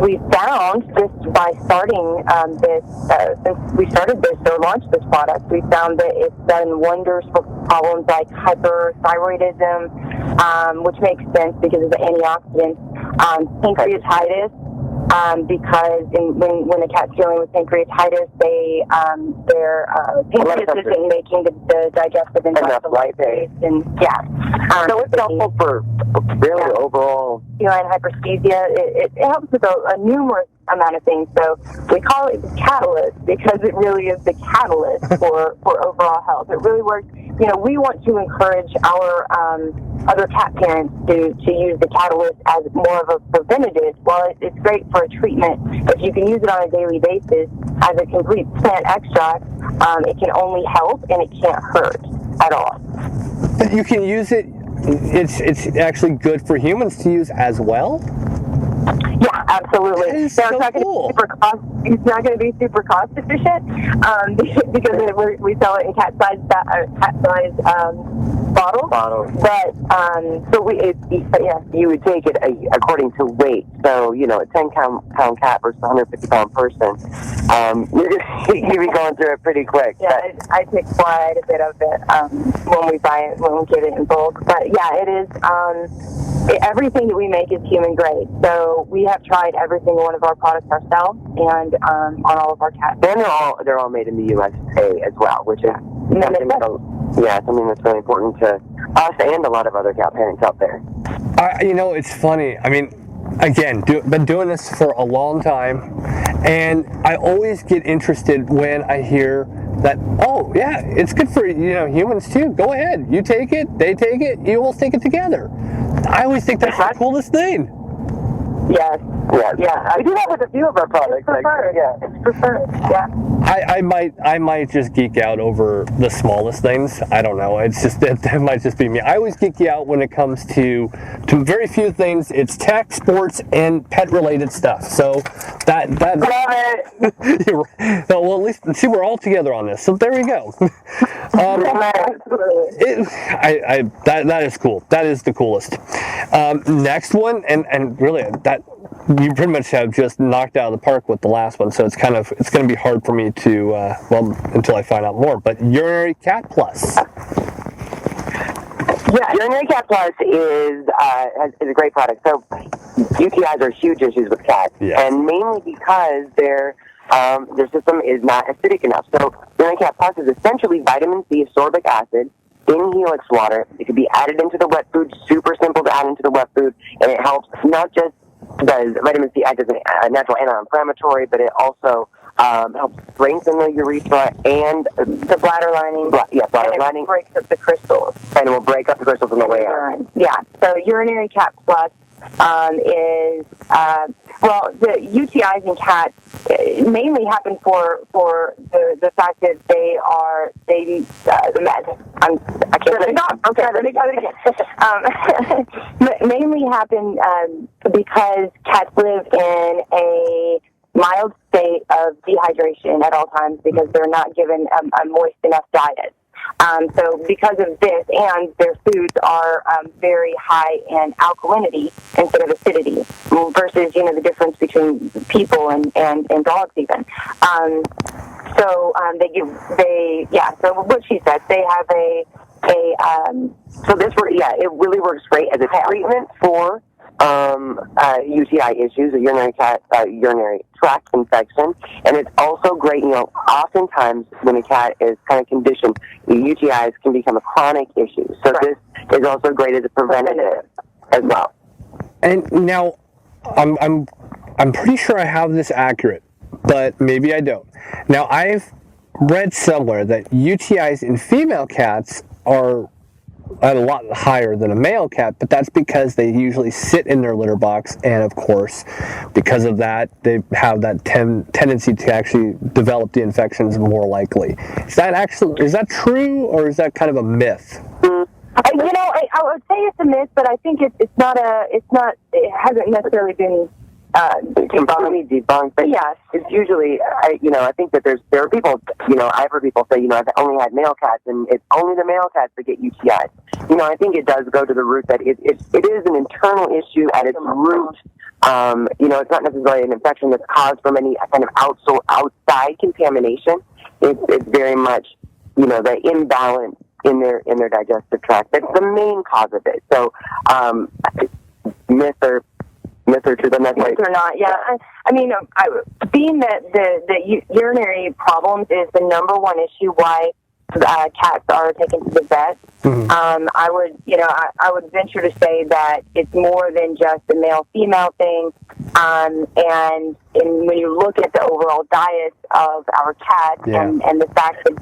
We found just by starting since we started this or launched this product, we found that it's done wonders for problems like hyperthyroidism, which makes sense because of the antioxidants, pancreatitis. Because when a cat's dealing with pancreatitis, their pancreas isn't making the digestive enzymes lipase, and so it's helpful for really overall feline hyperesthesia. It helps with a numerous amount of things. So we call it the Catalyst because it really is the catalyst for overall health. It really works. We want to encourage our other cat parents to use the Catalyst as more of a preventative. Well, it's great for a treatment. If you can use it on a daily basis as a complete plant extract, it can only help and it can't hurt at all. You can use it. It's actually good for humans to use as well. Yeah, absolutely. That is so cool. It's not going to be super cost efficient because we sell it in cat size bottles. But you would take it according to weight. So a 10-pound cat versus a 150-pound person, you'd be going through it pretty quick. Yeah, I take quite a bit of it when we get it in bulk. But yeah, it is. Everything that we make is human grade. So we have tried every single one of our products ourselves and on all of our cats. And they're all made in the USA as well, which is something that's really important to us and a lot of other cat parents out there. It's funny. I mean, again, been doing this for a long time, and I always get interested when I hear that, oh yeah, it's good for humans too. Go ahead, you take it, they take it, you will take it together. I always think that's the coolest thing. Yes. Yeah. We do that with a few of our products. It's preferred. It's preferred. Yeah. I might just geek out over the smallest things. I don't know. It's just that might just be me. I always geek out when it comes to very few things. It's tech, sports, and pet related stuff. So that well, at least see we're all together on this. So there we go. That is cool. That is the coolest. Next one, and really that you pretty much have just knocked out of the park with the last one. So it's going to be hard for me to until I find out more. But Urinary Cat Plus. Yeah, Urinary Cat Plus is a great product. So UTIs are huge issues with cats, and mainly because their system is not acidic enough. So Urinary Cat Plus is essentially vitamin C ascorbic acid in Helix water. It can be added into the wet food, super simple to add into the wet food, and it helps not just does vitamin C act as a natural anti-inflammatory, but it also helps strengthen the urethra and the bladder lining. Bladder lining. It breaks up the crystals. And it will break up the crystals on the way out. Yeah, so Urinary Cat Plus is, the UTIs in cats mainly happen for the fact that I can't let it go. Okay, let me go again. Mainly happen because cats live in a mild state of dehydration at all times because they're not given a moist enough diet. So because of this, and their foods are very high in alkalinity instead of acidity, versus the difference between people and dogs even. So what she said, they have it really works great as a treatment for UTI issues, a urinary tract infection, and it's also great. Oftentimes when a cat is kind of conditioned, the UTIs can become a chronic issue. So this is also great as a preventative as well. And now, I'm pretty sure I have this accurate, but maybe I don't. Now, I've read somewhere that UTIs in female cats are a lot higher than a male cat, but that's because they usually sit in their litter box, and of course, because of that, they have that tendency to actually develop the infections more likely. Is that true, or is that kind of a myth? I would say it's a myth, but I think it hasn't necessarily been debunked, but yes, it's usually, I think that there are people, I've heard people say, I've only had male cats, and it's only the male cats that get UTIs. I think it does go to the root that it is an internal issue at its root. It's not necessarily an infection that's caused from any kind of outside contamination. It's very much, the imbalance in their digestive tract. That's the main cause of it. So, myth or truth, I'm not or not, yeah. Being that the urinary problems is the number one issue why cats are taken to the vet, I would venture to say that it's more than just a male-female thing. And when you look at the overall diet of our cats and the fact that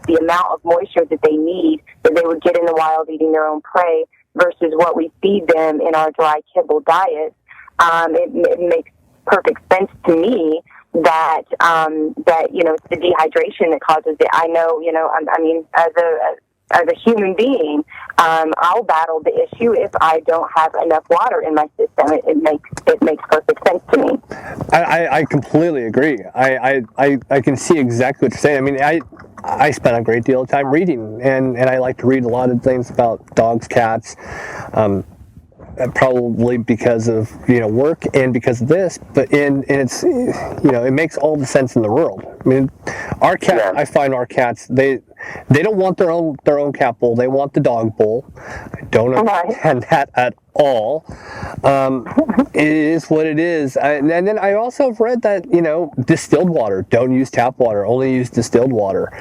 the amount of moisture that they need, that they would get in the wild eating their own prey versus what we feed them in our dry kibble diet, it makes perfect sense to me that it's the dehydration that causes it. I know, as a human being, I'll battle the issue if I don't have enough water in my system. It makes perfect sense to me. I completely agree. I can see exactly what you're saying. I spent a great deal of time reading, and I like to read a lot of things about dogs, cats. Probably because of work and because of this, but it's it makes all the sense in the world. Our cat, I find our cats they don't want their own cat bowl. They want the dog bowl. Don't understand that at all. It is what it is. And then I also have read that, distilled water, don't use tap water, only use distilled water.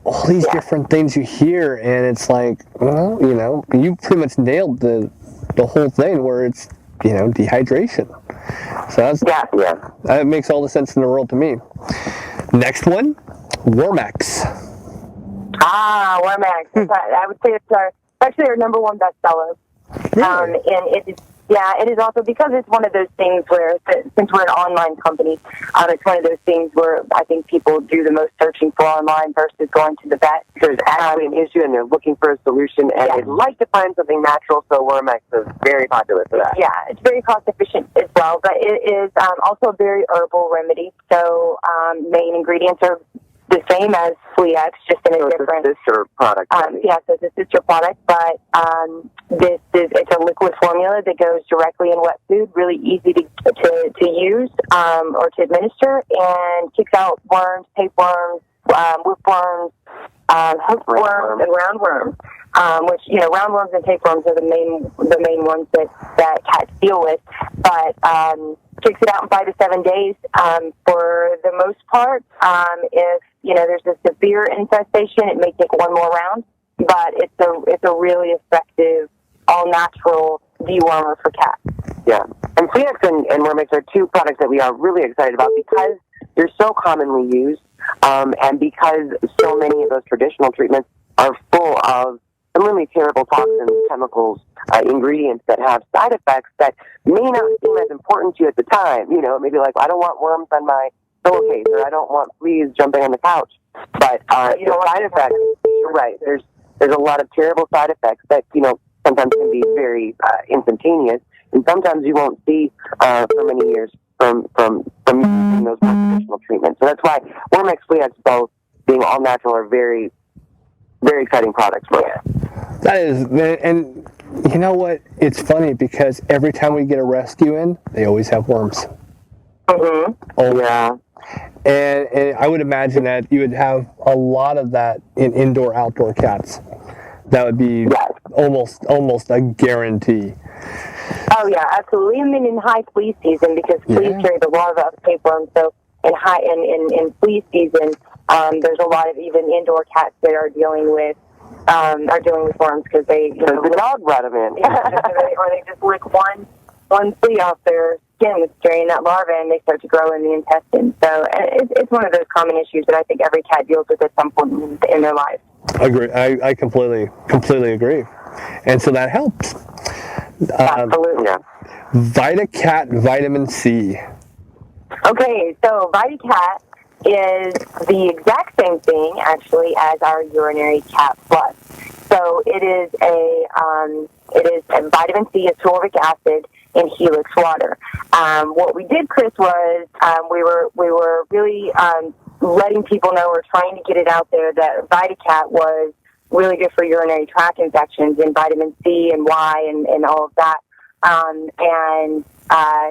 All these different things you hear, and it's like, well, you pretty much nailed the whole thing where it's, dehydration. So that makes all the sense in the world to me. Next one, Wormex. Wormex. I would say it's actually our number one bestseller. Really? And it is also because it's one of those things where, since we're an online company, it's one of those things where I think people do the most searching for online versus going to the vet. There's actually an issue, and they're looking for a solution, and they'd like to find something natural, so Wormex is very popular for that. Yeah, it's very cost-efficient as well, but it is also a very herbal remedy. So main ingredients are the same as Fleax, just in a different... It's a sister product. So it's a sister product, but it's a liquid formula that goes directly in wet food, really easy to use or to administer, and kicks out worms, tapeworms, whipworms, hookworms, and roundworms. Which roundworms and tapeworms are the main ones that cats deal with, but kicks it out in 5 to 7 days. For the most part, if there's a severe infestation, it may take one more round, but it's a really effective, all natural dewormer for cats. Yeah, and Fleax and Wormex are two products that we are really excited about because they're so commonly used, and because so many of those traditional treatments are full of some really terrible toxins, chemicals, ingredients that have side effects that may not seem as important to you at the time. It may be like, I don't want worms on my pillowcase, or I don't want fleas jumping on the couch. But the side effects, you're right. There's a lot of terrible side effects that sometimes can be very instantaneous, and sometimes you won't see for many years from using those more traditional treatments. So that's why Wormex, Fleax, both being all natural, are very, very exciting products for us. That is, and you know what? It's funny because every time we get a rescue in, they always have worms. Mm-hmm. Oh yeah. And I would imagine that you would have a lot of that in indoor-outdoor cats. That would be almost a guarantee. Oh yeah, absolutely. I mean, in high flea season, because fleas carry the larva of tapeworms, so in flea season, there's a lot of even indoor cats that are dealing with worms because the dog brought them in, or they just lick one flea off their skin that's carrying that larva, and they start to grow in the intestine. So it's one of those common issues that I think every cat deals with at some point in their life. Agree. I completely agree, and so that helps. Absolutely. VitaCat Vitamin C. Okay, so VitaCat is the exact same thing, actually, as our urinary cat plus. So it is a vitamin C, ascorbic acid, and Helix water. What we did, Chris, was we were really letting people know, or trying to get it out there, that VitaCat was really good for urinary tract infections, and vitamin C and Y and all of that.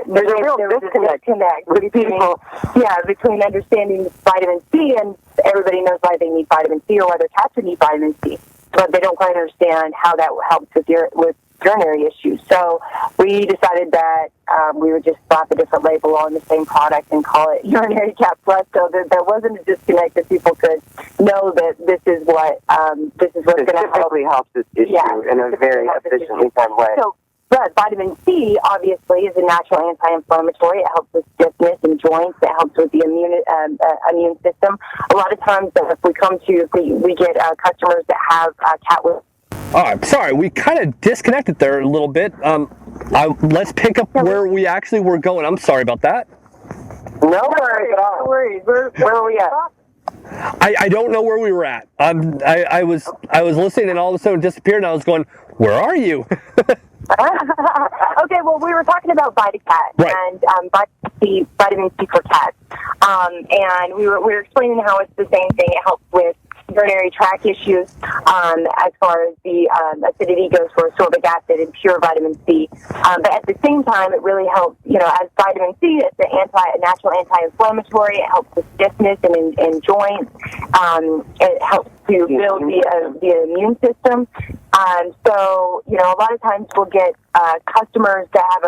There's a real disconnect with people. Yeah, between understanding vitamin C, and everybody knows why they need vitamin C or why their cats would need vitamin C, but they don't quite understand how that helps with urinary issues. So we decided that we would just slap a different label on the same product and call it Urinary Cat Plus, so that there wasn't a disconnect, that people could know that this is what's going to help this issue in a very efficiently done way. So, but vitamin C, obviously, is a natural anti-inflammatory. It helps with stiffness and joints. It helps with the immune system. A lot of times, if we get customers that have cat with. Oh, I'm sorry. We kind of disconnected there a little bit. Let's pick up where we actually were going. I'm sorry about that. No worries at all. No worries. Where are we at? I don't know where we were at. I was listening, and all of a sudden it disappeared, and I was going, where are you? Okay, well, we were talking about VitaCat and vitamin C for cats, and we were explaining how it's the same thing. It helps with urinary tract issues as far as the acidity goes for ascorbic acid and pure vitamin C. But at the same time, it really helps, as vitamin C, it's a natural anti-inflammatory. It helps with stiffness and joints. It helps to build the immune system. So, you know, a lot of times we'll get customers that have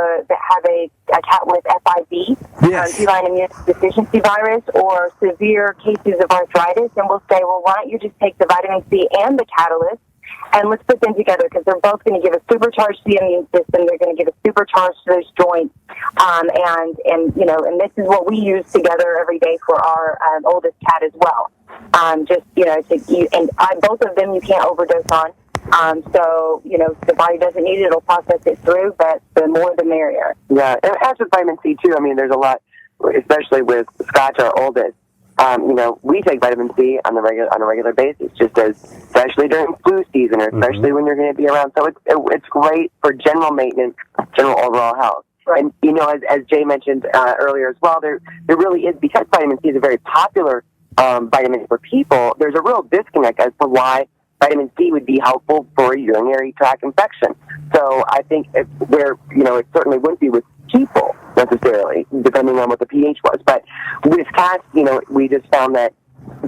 a cat with FIV, Yes. feline immune deficiency virus, or severe cases of arthritis, and we'll say, well, why don't you just take the vitamin C and the catalyst, and let's put them together, because they're both going to give a supercharge to the immune system. They're going to give a supercharge to those joints, and you know, and this is what we use together every day for our oldest cat as well. Just, you know, both of them you can't overdose on. So, you know, if the body doesn't need it, it'll process it through, but the more the merrier. Yeah, and as with vitamin C too, I mean, there's a lot, especially with Scotch, our oldest. You know, we take vitamin C on a regular basis, just as, especially during flu season, or especially when you're going to be around. So it's great for general maintenance, general overall health. Right. And you know, as Jay mentioned earlier as well, there really is, because vitamin C is a very popular vitamin for people. There's a real disconnect as to why vitamin C would be helpful for a urinary tract infection. So I think it certainly wouldn't be with people necessarily, depending on what the pH was. But with cats, you know, we just found that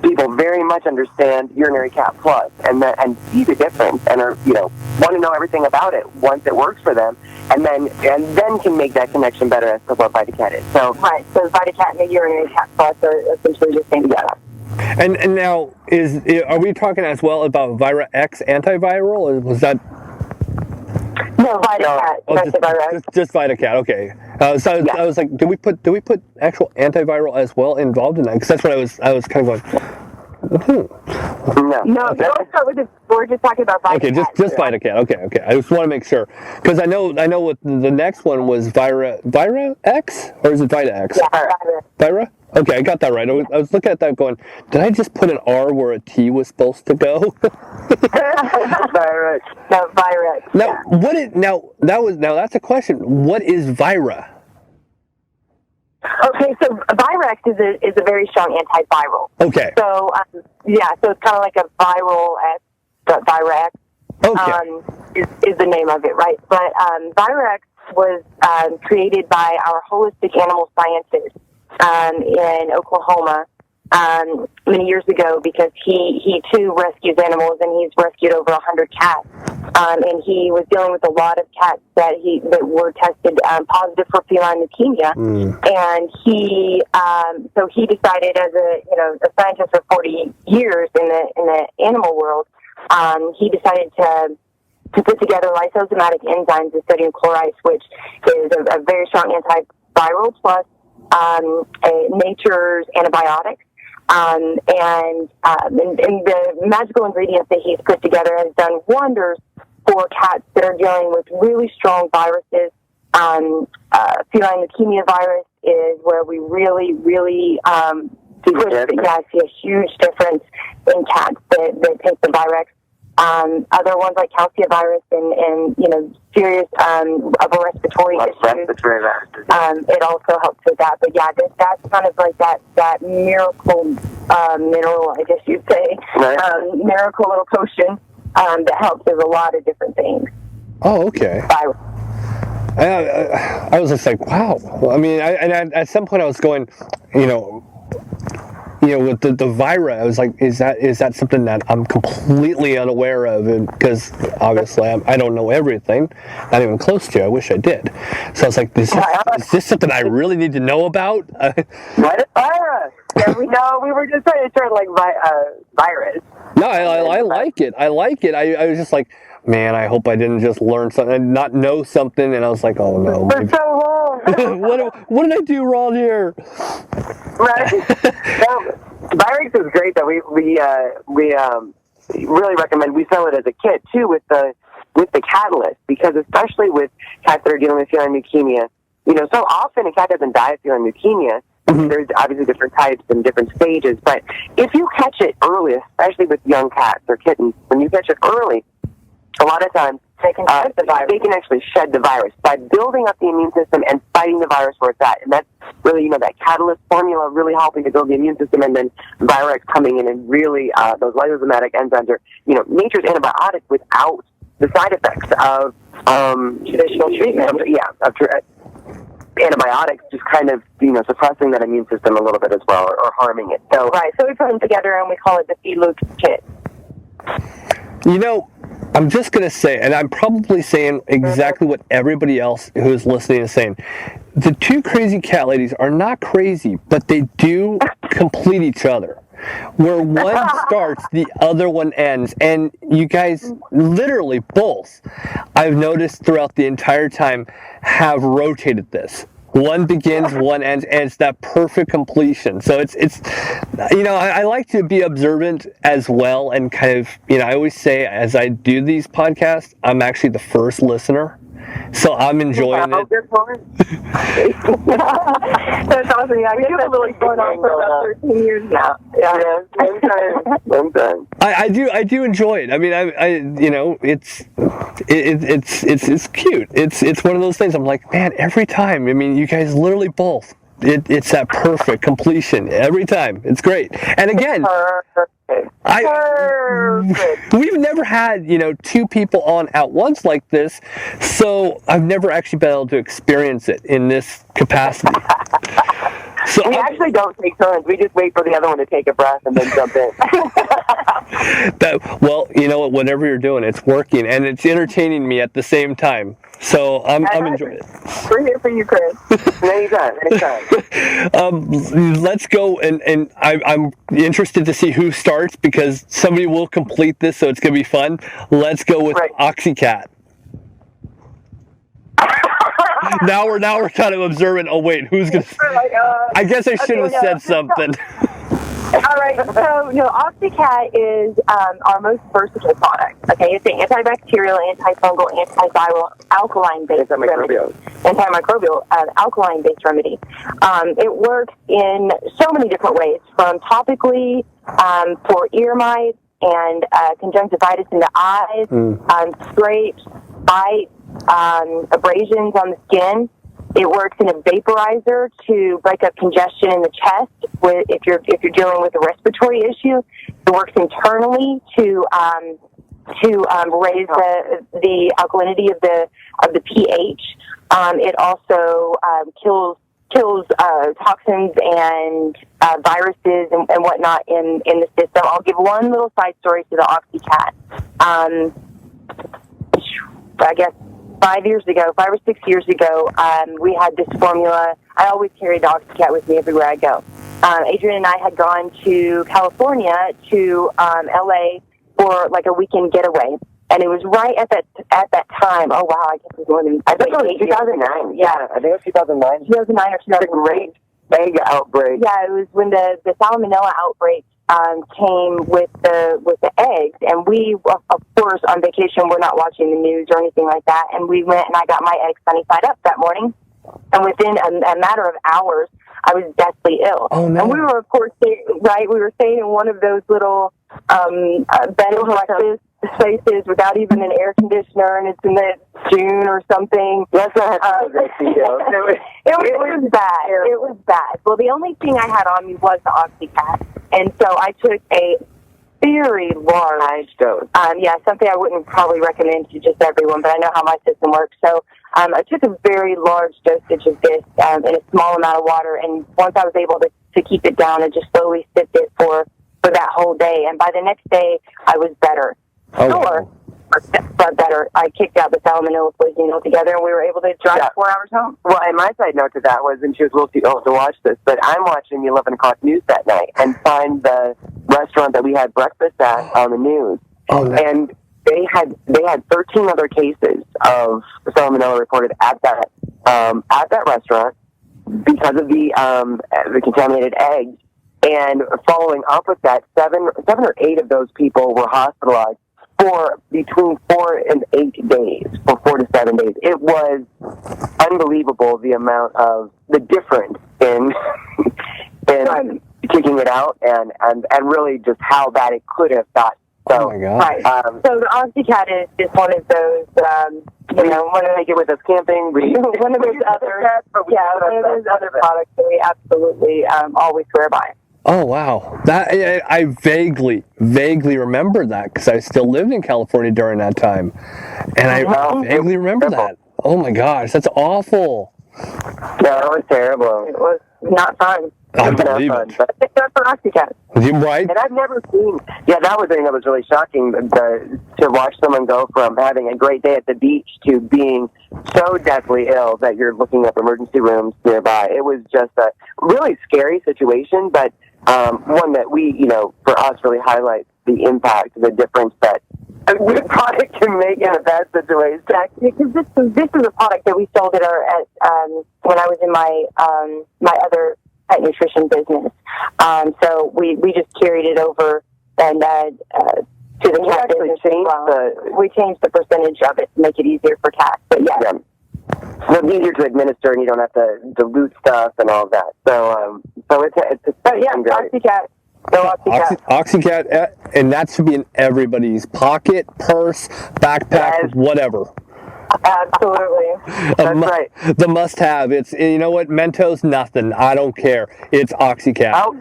people very much understand urinary cat plus and see the difference, and are, you know, want to know everything about it once it works for them, and then can make that connection better as to what VitaCat is. So right, so VitaCat and the urinary cat plus are essentially the same stuff. And now, are we talking as well about Vira X antiviral, or was that? No, VitaCat. Just VitaCat. Okay. So I was like, do we put actual antiviral as well involved in that? Because that's what I was kind of going. No. Okay. Don't start with this. We're just talking about VitaCat. Okay, just VitaCat. Okay. I just want to make sure, because I know what the next one was. Vira X, or is it Vita X? Yeah, Vira. Okay, I got that right. I was looking at that going, did I just put an R where a T was supposed to go? Virus. No, virus. Now, that's a question. What is Vira? Okay, so Virex is a very strong antiviral. Okay. So so it's kind of like a viral X, but Virex is the name of it, right? But Virex was created by our holistic animal scientist in Oklahoma many years ago, because he too rescues animals, and he's rescued over 100 cats. And he was dealing with a lot of cats that were tested positive for feline leukemia. And he decided, as a scientist for 40 years in the animal world, he decided to put together lysosomatic enzymes of sodium chloride, which is a very strong antiviral plus nature's antibiotics. And the magical ingredients that he's put together has done wonders for cats that are dealing with really strong viruses. Feline leukemia virus is where we really see a huge difference in cats that take the Virex. Other ones like calcivirus and serious upper respiratory issues. It also helps with that. But yeah, that's kind of like that miracle mineral, I guess you'd say, miracle little potion that helps with a lot of different things. Oh, okay. I was just like, wow. I mean, at some point I was going, with the Vira, I was like, is that something that I'm completely unaware of? Because obviously I don't know everything, not even close to. I wish I did. So I was like, is this something I really need to know about? What is Vira? Yeah, we know. We were just trying to turn like virus. No, I like it. I like it. I was just like, man, I hope I didn't just learn something and not know something. And I was like, oh no. We're so wrong. what did I do wrong here? Right. Virex is great that we really recommend. We sell it as a kit too with the catalyst, because especially with cats that are dealing with feline leukemia, so often a cat doesn't die of feline leukemia. There's obviously different types and different stages, but if you catch it early, especially with young cats or kittens, when you catch it early, a lot of times they can actually shed the virus by building up the immune system and fighting the virus where it's at. And that's really, that catalyst formula really helping to build the immune system, and then Virex coming in and really, those lysosomatic enzymes are, nature's antibiotic without the side effects of traditional treatment. Antibiotics, just kind of, suppressing that immune system a little bit as well, or harming it. So we put them together and we call it the Feed Luke kit. I'm just going to say, and I'm probably saying exactly what everybody else who is listening is saying. The two crazy cat ladies are not crazy, but they do complete each other. Where one starts, the other one ends. And you guys, literally both, I've noticed throughout the entire time, have rotated this. One begins, one ends, and it's that perfect completion. So it's I like to be observant as well, and kind of, I always say as I do these podcasts, I'm actually the first listener. So I'm enjoying it. That's awesome. Yeah, I guess that's really going on for about 13 years now. Yeah, I'm done. I do enjoy it. I mean, it's cute. It's one of those things. I'm like, man, every time. I mean, you guys literally both. It's that perfect completion every time. It's great. And again, we've never had, two people on at once like this, so I've never actually been able to experience it in this capacity. So we actually don't take turns. We just wait for the other one to take a breath and then jump in. Well, you know what? Whatever you're doing, it's working, and it's entertaining me at the same time. So I'm enjoying it. We're here for you, Chris. Anytime. Let's go, and I'm interested to see who starts, because somebody will complete this, so it's going to be fun. Let's go with Oxycat. Now we're kind of observant. Oh wait, who's gonna? I guess I should have said something. All right, so Oxycat is our most versatile product. Okay, it's an antibacterial, antifungal, antiviral, alkaline-based antimicrobial alkaline-based remedy. It works in so many different ways, from topically for ear mites and conjunctivitis in the eyes, scrapes, bites, abrasions on the skin. It works in a vaporizer to break up congestion in the chest if you're dealing with a respiratory issue. It works internally to raise the alkalinity of the pH. It also kills toxins and viruses and whatnot in the system. I'll give one little side story to the Oxycat. I guess 5 or 6 years ago, we had this formula. I always carry the Oxycat with me everywhere I go. Adrienne and I had gone to California to LA for like a weekend getaway. And it was right at that time. Oh, wow, I guess it was more than... I think it was 2009. Yeah. I think it was 2009. 2009 or 2009. The great egg outbreak. Yeah, it was when the salmonella outbreak came with the eggs, and we, of course, on vacation, we're not watching the news or anything like that, and we went and I got my eggs sunny side up that morning, and within a matter of hours, I was deathly ill. Oh, no. And we were, of course, we were staying in one of those little bed and breakfast spaces without even an air conditioner, and it's in the June or something. That's not great details. It was bad. It was bad. Well, the only thing I had on me was the Oxycat, and so I took a very large dose. Something I wouldn't probably recommend to just everyone, but I know how my system works. So I took a very large dosage of this in a small amount of water, and once I was able to keep it down, I just slowly sipped it for that whole day, and by the next day, I was better. But better. I kicked out the salmonella poisoning altogether, and we were able to drive 4 hours home. Well, and my side note to that was, and she was a little too old to watch this, but I'm watching the 11 o'clock news that night and find the restaurant that we had breakfast at on the news. Oh, no. And they had 13 other cases of salmonella reported at that restaurant because of the contaminated eggs. And following up with that, 7 or 8 of those people were hospitalized for between 4 and 8 days, for 4 to 7 days. It was unbelievable the amount of the difference in kicking it out and really just how bad it could have gotten. So, oh my God. Right. So the Oxycat is one of those, want to take it with us camping. one of those other products that we absolutely always swear by. Oh wow! That I vaguely remember that, because I still lived in California during that time, and I vaguely remember that. Oh my gosh, that's awful. Yeah, it was terrible. It was not fun. I It's believe fun. it. But it's not for Oxycat. Right? And I've never seen, that was the thing that was really shocking, to watch someone go from having a great day at the beach to being so deathly ill that you're looking up emergency rooms nearby. It was just a really scary situation, but one that we, for us really highlights the impact, the difference that a good product can make in a bad situation. Exactly, because this is a product that we sold at when I was in my my other pet nutrition business. So we just carried it over and to the cat business as well. We changed the percentage of it to make it easier for cats. But yeah. It's easier to administer, and you don't have to dilute stuff and all that. So it's Oxycat. No Oxycat. Oxycat, and that should be in everybody's pocket, purse, backpack, whatever. Absolutely. That's right. The must-have. It's, you know what, Mentos, nothing. I don't care. It's Oxycat. I'll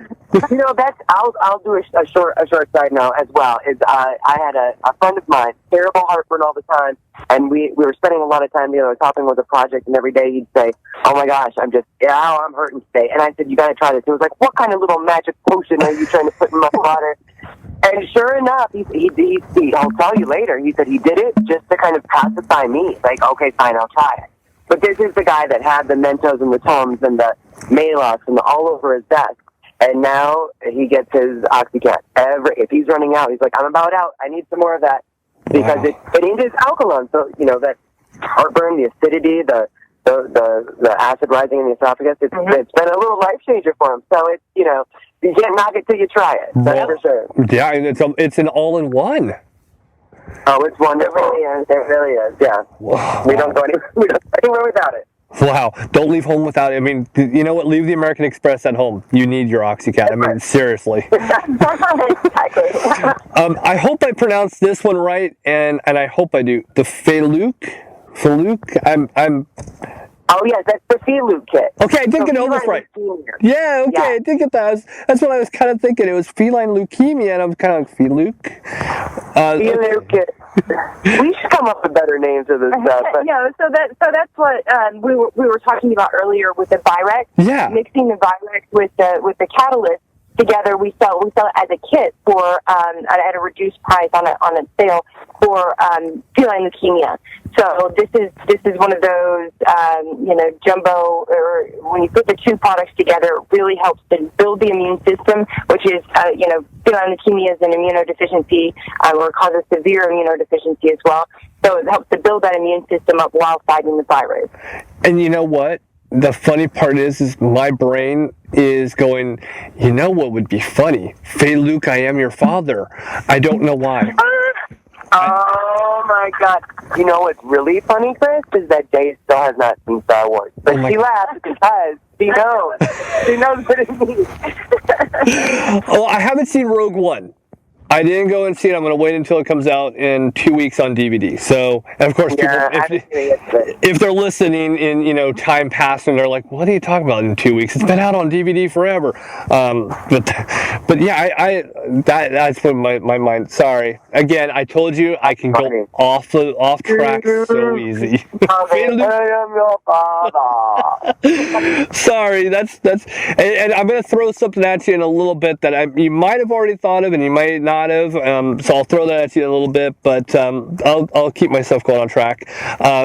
do a short side note as well. I had a friend of mine, terrible heartburn all the time, and we were spending a lot of time together helping with a project, and every day he'd say, "Oh my gosh, I'm hurting today." And I said, "You got to try this." He was like, "What kind of little magic potion are you trying to put in my water?" And sure enough, I'll tell you later, he said he did it just to kind of pacify me. Like, okay, fine, I'll try it. But this is the guy that had the Mentos and the Tums and the Maalox and all over his desk. And now he gets his Oxycat. If he's running out, he's like, "I'm about out. I need some more of that." Because it is alkaline. So, that heartburn, the acidity, the acid rising in the esophagus, it's been a little life changer for him. So it's, you can't knock it till you try it. That's for sure. Yeah, and it's an all-in-one. Oh, it's wonderful. It really is. Yeah. Wow. We don't go anywhere without it. Wow. Don't leave home without it. I mean, you know what? Leave the American Express at home. You need your Oxycat. I mean, seriously. Exactly. I hope I pronounced this one right, and I hope I do. The Feluke. I'm Oh, yes, that's the Feluke kit. Okay, I did get almost right. Yeah, okay, I did get that. That's what I was kind of thinking. It was feline leukemia, and I'm kind of like, Feluke? Feluke. We should come up with better names of this stuff. So that's what we were talking about earlier with the Virex. Yeah. Mixing the Virex with the Catalyst together, we sell it as a kit for at a reduced price on a sale for feline leukemia. So this is one of those jumbo, or when you put the two products together, it really helps to build the immune system, which is feline leukemia is an immunodeficiency or causes severe immunodeficiency as well. So it helps to build that immune system up while fighting the virus. And you know what? The funny part is my brain is going, you know what would be funny? Fay Luke, I am your father. I don't know why. Oh my God! You know what's really funny, Chris, is that Jae still has not seen Star Wars, but she laughs because she knows what it means. Oh, I haven't seen Rogue One. I didn't go and see it. I'm going to wait until it comes out in 2 weeks on DVD. So, and of course, people, if they're listening in time past and they're like, "What are you talking about in 2 weeks? It's been out on DVD forever." But yeah, that's what my mind. Sorry, again, I told you I can go off track so easy. I am your father. Sorry, that's and I'm going to throw something at you in a little bit that you might have already thought of and you might not have, so I'll throw that at you in a little bit, but I'll keep myself going on track.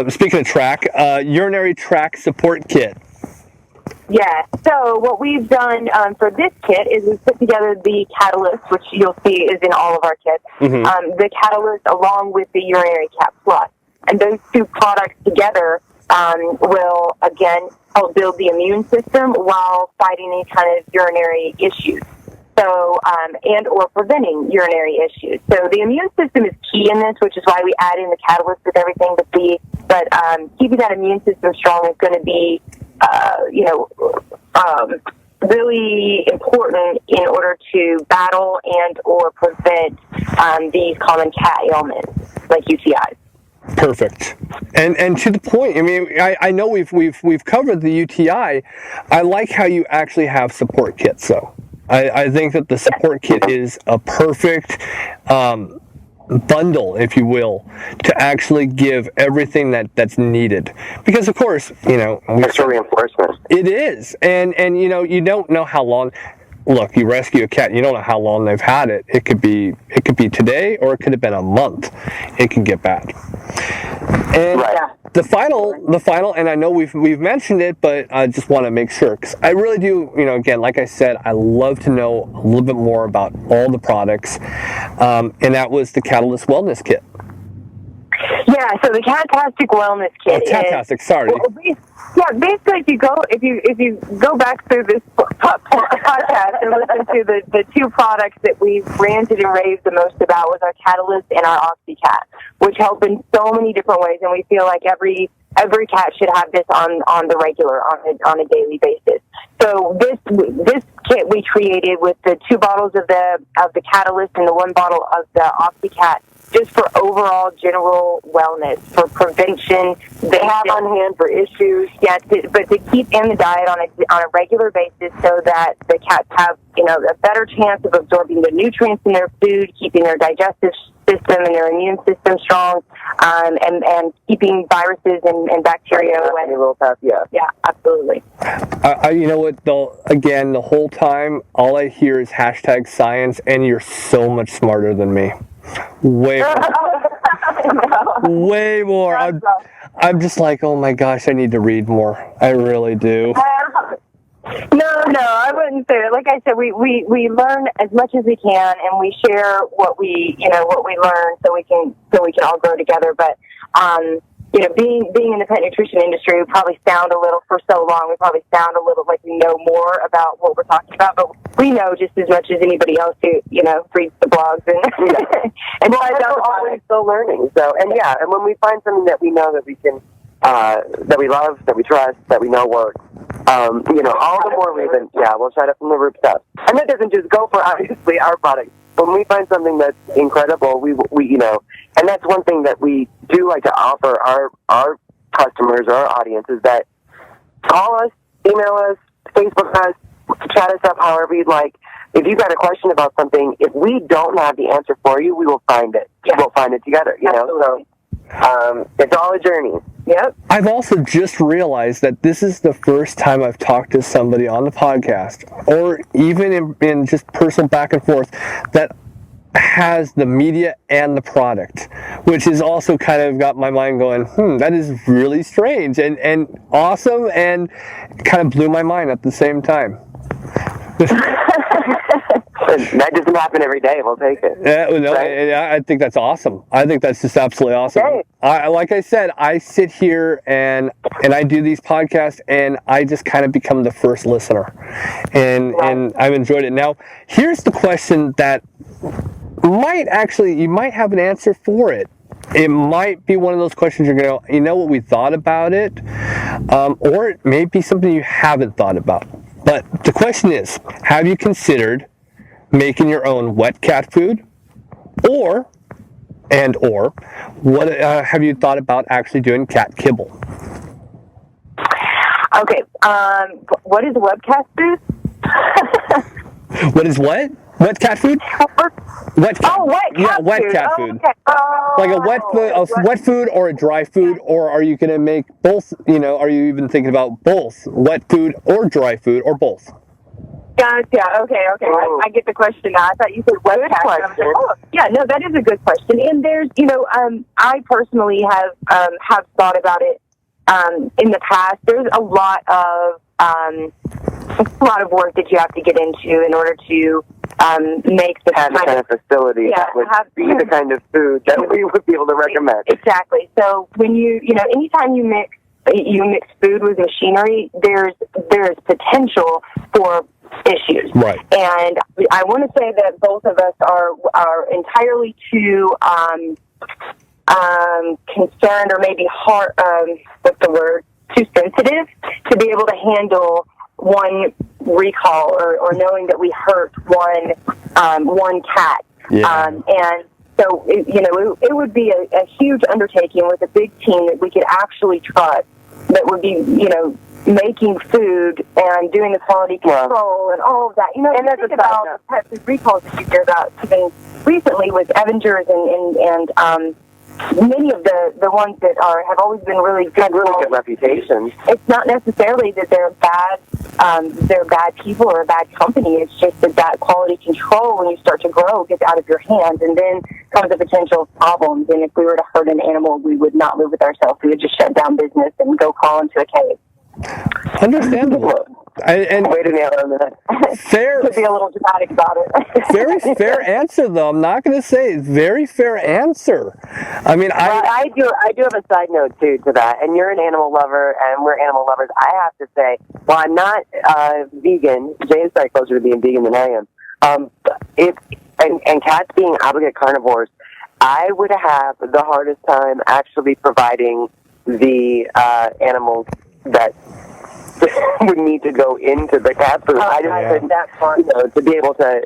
Speaking of track, urinary tract support kit. Yeah, so what we've done for this kit is we've put together the Catalyst, which you'll see is in all of our kits, the Catalyst along with the Urinary Cap Plus. And those two products together will, again, help build the immune system while fighting any kind of urinary issues. So, and or preventing urinary issues. So the immune system is key in this, which is why we add in the Catalyst with everything. But keeping that immune system strong is going to be, really important in order to battle and or prevent these common cat ailments like UTIs. Perfect. And to the point, I mean, I know we've covered the UTI. I like how you actually have support kits, though. I think that the support kit is a perfect bundle, if you will, to actually give everything that's needed. Because of course, extra reinforcement. It is, and you don't know how long. Look, you rescue a cat, you don't know how long they've had it. It could be today, or it could have been a month. It can get bad. And the final, and I know we've mentioned it, but I just want to make sure, because I really do, again, like I said, I love to know a little bit more about all the products, and that was the Catalyst Wellness Kit. Yeah, so the Catastic Wellness Kit. Oh, Catastic, sorry. Basically, if you go back through this podcast and listen to the two products that we've ranted and raved the most about was our Catalyst and our OxyCat, which help in so many different ways, and we feel like every cat should have this on the regular, on a daily basis. So this kit we created with the 2 bottles of the Catalyst and the 1 bottle of the OxyCat, just for overall general wellness, for prevention. They have on hand for issues. Yeah, but to keep in the diet on a regular basis, so that the cats have a better chance of absorbing the nutrients in their food, keeping their digestive system and their immune system strong, and keeping viruses and bacteria away. Yeah, absolutely. You know what, though? Again, the whole time, all I hear is #science, and you're so much smarter than me. Way more. Way more. I'm just like, oh my gosh, I need to read more. I really do. No, I wouldn't say that. Like I said, we learn as much as we can, and we share what we learn, so we can all grow together. But being in the pet nutrition industry, we probably sound a little, for so long, we probably sound a little like we know more about what we're talking about, but we know just as much as anybody else who, reads the blogs and we're always still learning. So, and when we find something that we know that we can, that we love, that we trust, that we know works, all the more reason, we'll try it from the rooftop. And that doesn't just go for, obviously, our products. When we find something that's incredible, we and that's one thing that we do like to offer our customers, our audience, is that call us, email us, Facebook us, chat us up however you'd like. If you've got a question about something, if we don't have the answer for you, we will find it. Yeah. We'll find it together, So it's all a journey. Yep. I've also just realized that this is the first time I've talked to somebody on the podcast, or even in just personal back and forth, that has the media and the product, which has also kind of got my mind going, that is really strange and awesome, and kind of blew my mind at the same time. That doesn't happen every day. We'll take it. Right? I think that's awesome. I think that's just absolutely awesome. Okay. Like I said, I sit here and I do these podcasts, and I just kind of become the first listener, and I've enjoyed it. Now, here's the question that you might have an answer for it. It might be one of those questions you're going to go, what, we thought about it, or it may be something you haven't thought about. But the question is, have you considered making your own wet cat food, or what have you thought about actually doing cat kibble? Okay, what is wet cat food? What is what? Wet cat food? Wet cat. Oh, wet cat food. Yeah, wet cat food. Okay. Like a wet food or a dry food, or are you going to make both? Are you even thinking about both wet food or dry food, or both? Gotcha. Okay. I get the question now. I thought you said wet cat. No, that is a good question. And there's, I personally have thought about it in the past. There's a lot of work that you have to get into in order to make the kind of facility that would be the kind of food that we would be able to recommend. Exactly. So when anytime you mix food with machinery, there's potential for issues. Right. And I want to say that both of us are entirely too concerned, or maybe too sensitive to be able to handle one recall or knowing that we hurt one cat. Yeah. And so it would be a huge undertaking with a big team that we could actually trust, that would be making food and doing the quality control and all of that. And that's about the pet food recalls that you hear about. recently with Avengers and many of the ones that have always been really good reputations. It's not necessarily that they're bad people or a bad company. It's just that quality control, when you start to grow, gets out of your hands, and then comes the potential problems. And if we were to hurt an animal, we would not live with ourselves. We would just shut down business and go crawl into a cave. Understandable. And wait a minute. Fair. Could be a little dramatic about it. Very fair answer, though. I'm not going to say it. Very fair answer. I mean, I do have a side note too to that. And you're an animal lover, and we're animal lovers. I have to say, while I'm not vegan, Jae is probably closer to being vegan than I am. And cats being obligate carnivores, I would have the hardest time actually providing the animals that would need to go into the cat food. I just couldn't, to be able to,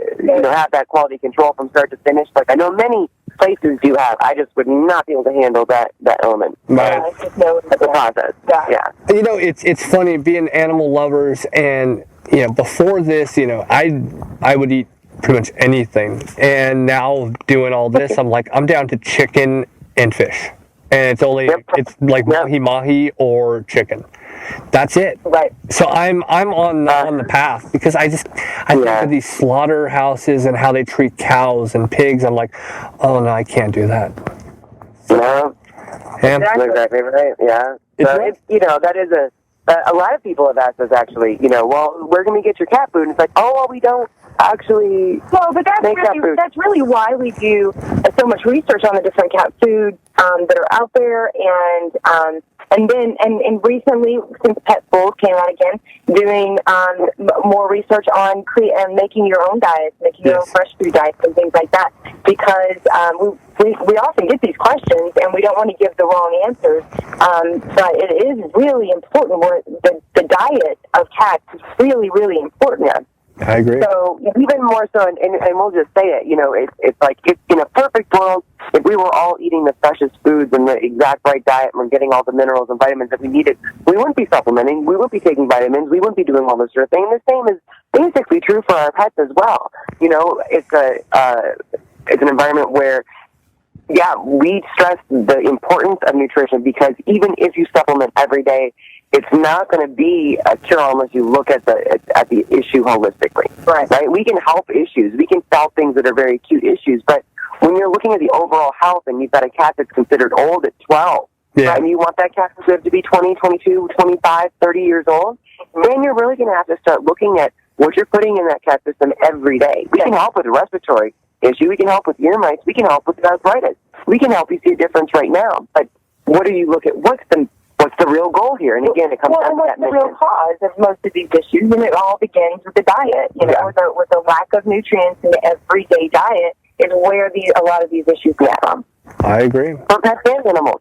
have that quality control from start to finish. Like I know many places do have. I just would not be able to handle that element. Right. The process. Yeah. It's funny being animal lovers, and before this, I would eat pretty much anything, and now doing all this, I'm down to chicken and fish, and it's like mahi or chicken. That's it. Right. So I'm on the path, because I think of these slaughterhouses and how they treat cows and pigs. I'm like, oh no, I can't do that. No. That's exactly right. Yeah. So it's that is a lot of people have asked us actually. Well, where can we get your cat food? And it's like, oh, well, we don't actually. Well, but that's really why we do so much research on the different cat foods that are out there, and recently, since Pet Fools came out again, doing more research on making your own diets, making your own fresh food diets and things like that, because we often get these questions and we don't want to give the wrong answers, but it is really important. The diet of cats is really, really important. Yeah. I agree. So even more so, and we'll just say it, it's like if in a perfect world, if we were all eating the freshest foods and the exact right diet and we're getting all the minerals and vitamins that we needed, we wouldn't be supplementing, we wouldn't be taking vitamins, we wouldn't be doing all this sort of thing. And the same is basically true for our pets as well. It's an environment where, we stress the importance of nutrition, because even if you supplement every day, it's not going to be a cure unless you look at the issue holistically. Right? We can help issues. We can solve things that are very acute issues. But when you're looking at the overall health and you've got a cat that's considered old at 12, right, and you want that cat to live to be 20, 22, 25, 30 years old, then you're really going to have to start looking at what you're putting in that cat system every day. We can help with a respiratory issue. We can help with ear mites. We can help with arthritis. We can help you see a difference right now. But what do you look at? What's the real goal here? And again, it comes down to that mission. What's the real cause of most of these issues? And it all begins with the diet. With the lack of nutrients in the everyday diet is where a lot of these issues come from. I agree. For pets and animals.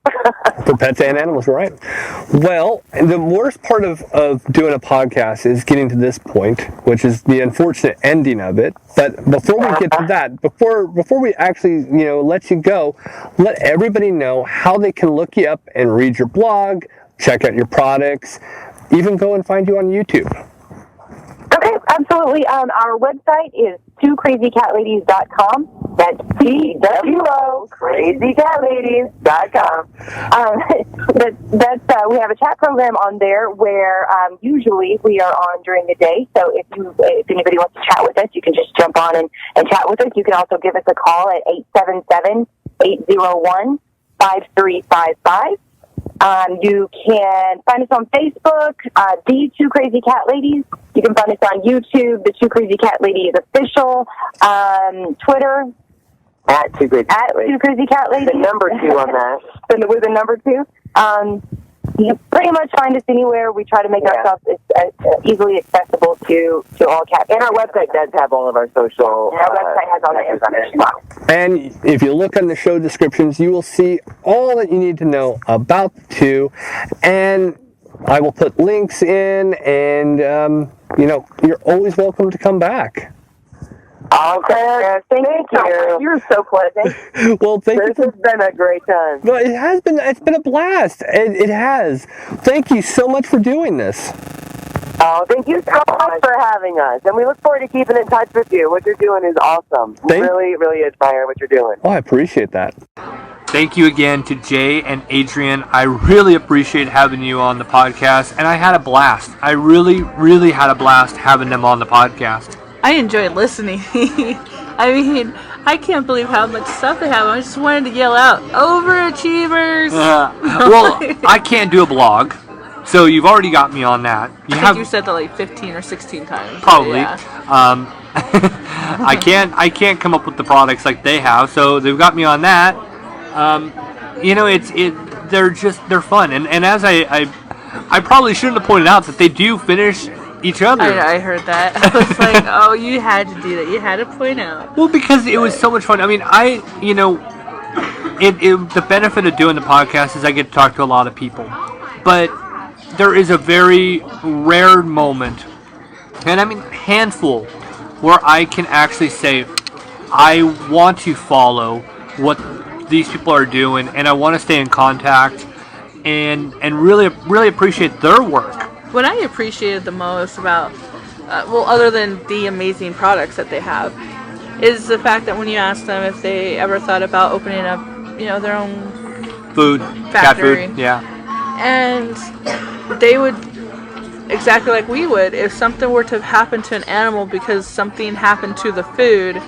For pets and animals, right. Well, the worst part of doing a podcast is getting to this point, which is the unfortunate ending of it. But before we get to that, before we actually, let you go, let everybody know how they can look you up and read your blog, check out your products, even go and find you on YouTube. Okay, absolutely. Our website is twocrazycatladies.com. That's TWO crazycatladies.com. We have a chat program on there where usually we are on during the day. So if anybody wants to chat with us, you can just jump on and chat with us. You can also give us a call at 877-801-5355. You can find us on Facebook, The Two Crazy Cat Ladies. You can find us on YouTube, The Two Crazy Cat Ladies Official, Twitter, at Two Crazy Cat Ladies. The number 2 on that. With the number 2. You can pretty much find us anywhere. We try to make ourselves as easily accessible to all cats. And our website does have all of our social. Our website has all that information. And if you look on the show descriptions, you will see all that you need to know about the two. And I will put links in, and you're always welcome to come back. Okay, thank you. You're so pleasant. Well, thank you. This has been a great time. Well, it has been. It's been a blast. It has. Thank you so much for doing this. Oh, thank you so much for having us. And we look forward to keeping in touch with you. What you're doing is awesome. Really, really admire what you're doing. Oh, I appreciate that. Thank you again to Jae and Adrienne. I really appreciate having you on the podcast, and I had a blast. I really, really had a blast having them on the podcast. I enjoyed listening. I mean, I can't believe how much stuff they have. I just wanted to yell out, overachievers! Well, I can't do a blog, so you've already got me on that. I think you said that like 15 or 16 times. Probably. Yeah. I can't come up with the products like they have, so they've got me on that. They're fun, and as I probably shouldn't have pointed out that they do finish each other. I heard that. I was like, oh, you had to do that. You had to point out. Well, because it was so much fun. I mean, the benefit of doing the podcast is I get to talk to a lot of people, but there is a very rare moment, and I mean handful, where I can actually say, I want to follow what these people are doing, and I want to stay in contact and really, really appreciate their work. What I appreciated the most about, other than the amazing products that they have, is the fact that when you ask them if they ever thought about opening up, their own food, factory, cat food, yeah, and they would, exactly like we would, if something were to happen to an animal because something happened to the food,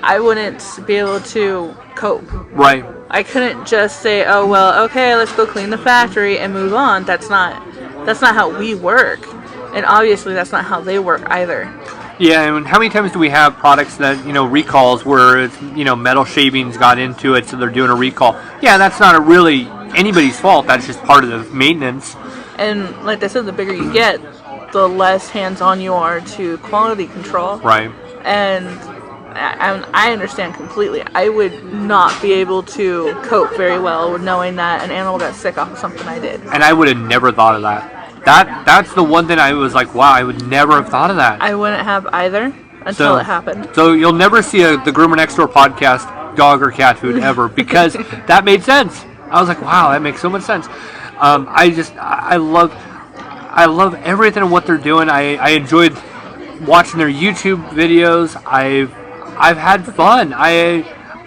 I wouldn't be able to cope. Right. I couldn't just say, oh, well, okay, let's go clean the factory and move on. That's not how we work. And obviously that's not how they work either. Yeah, and how many times do we have products that, recalls where it's, metal shavings got into it, so they're doing a recall. Yeah, that's not really anybody's fault. That's just part of the maintenance. And like I said, the bigger you get, the less hands-on you are to quality control. Right. And I understand completely. I would not be able to cope very well with knowing that an animal got sick off of something I did. And I would have never thought of that. That's the one thing I was like, wow, I would never have thought of that. I wouldn't have either until it happened. So you'll never see the Groomer Next Door podcast dog or cat food ever, because that made sense. I was like, wow, that makes so much sense. I love everything of what they're doing. I enjoyed watching their YouTube videos. I've had fun. I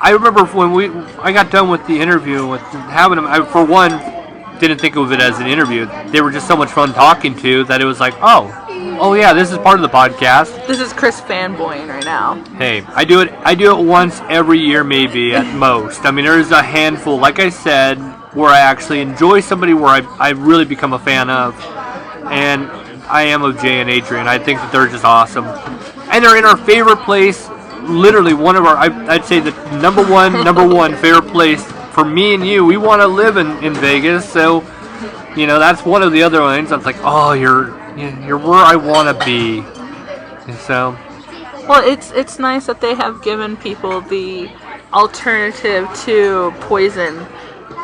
remember when I got done with the interview with having them. I, for one, didn't think of it as an interview. They were just so much fun talking to that it was like, oh yeah, this is part of the podcast. This is Chris fanboying right now. Hey, I do it once every year, maybe at most. I mean, there's a handful, like I said, where I actually enjoy somebody where I really become a fan of, and I am of Jae and Adrienne. I think that they're just awesome, and they're in our favorite place. Literally one of our, I'd say the number one favorite place for me and you. We want to live in Vegas, so that's one of the other ones. I was like, oh, you're where I want to be. And so, well, it's nice that they have given people the alternative to poison,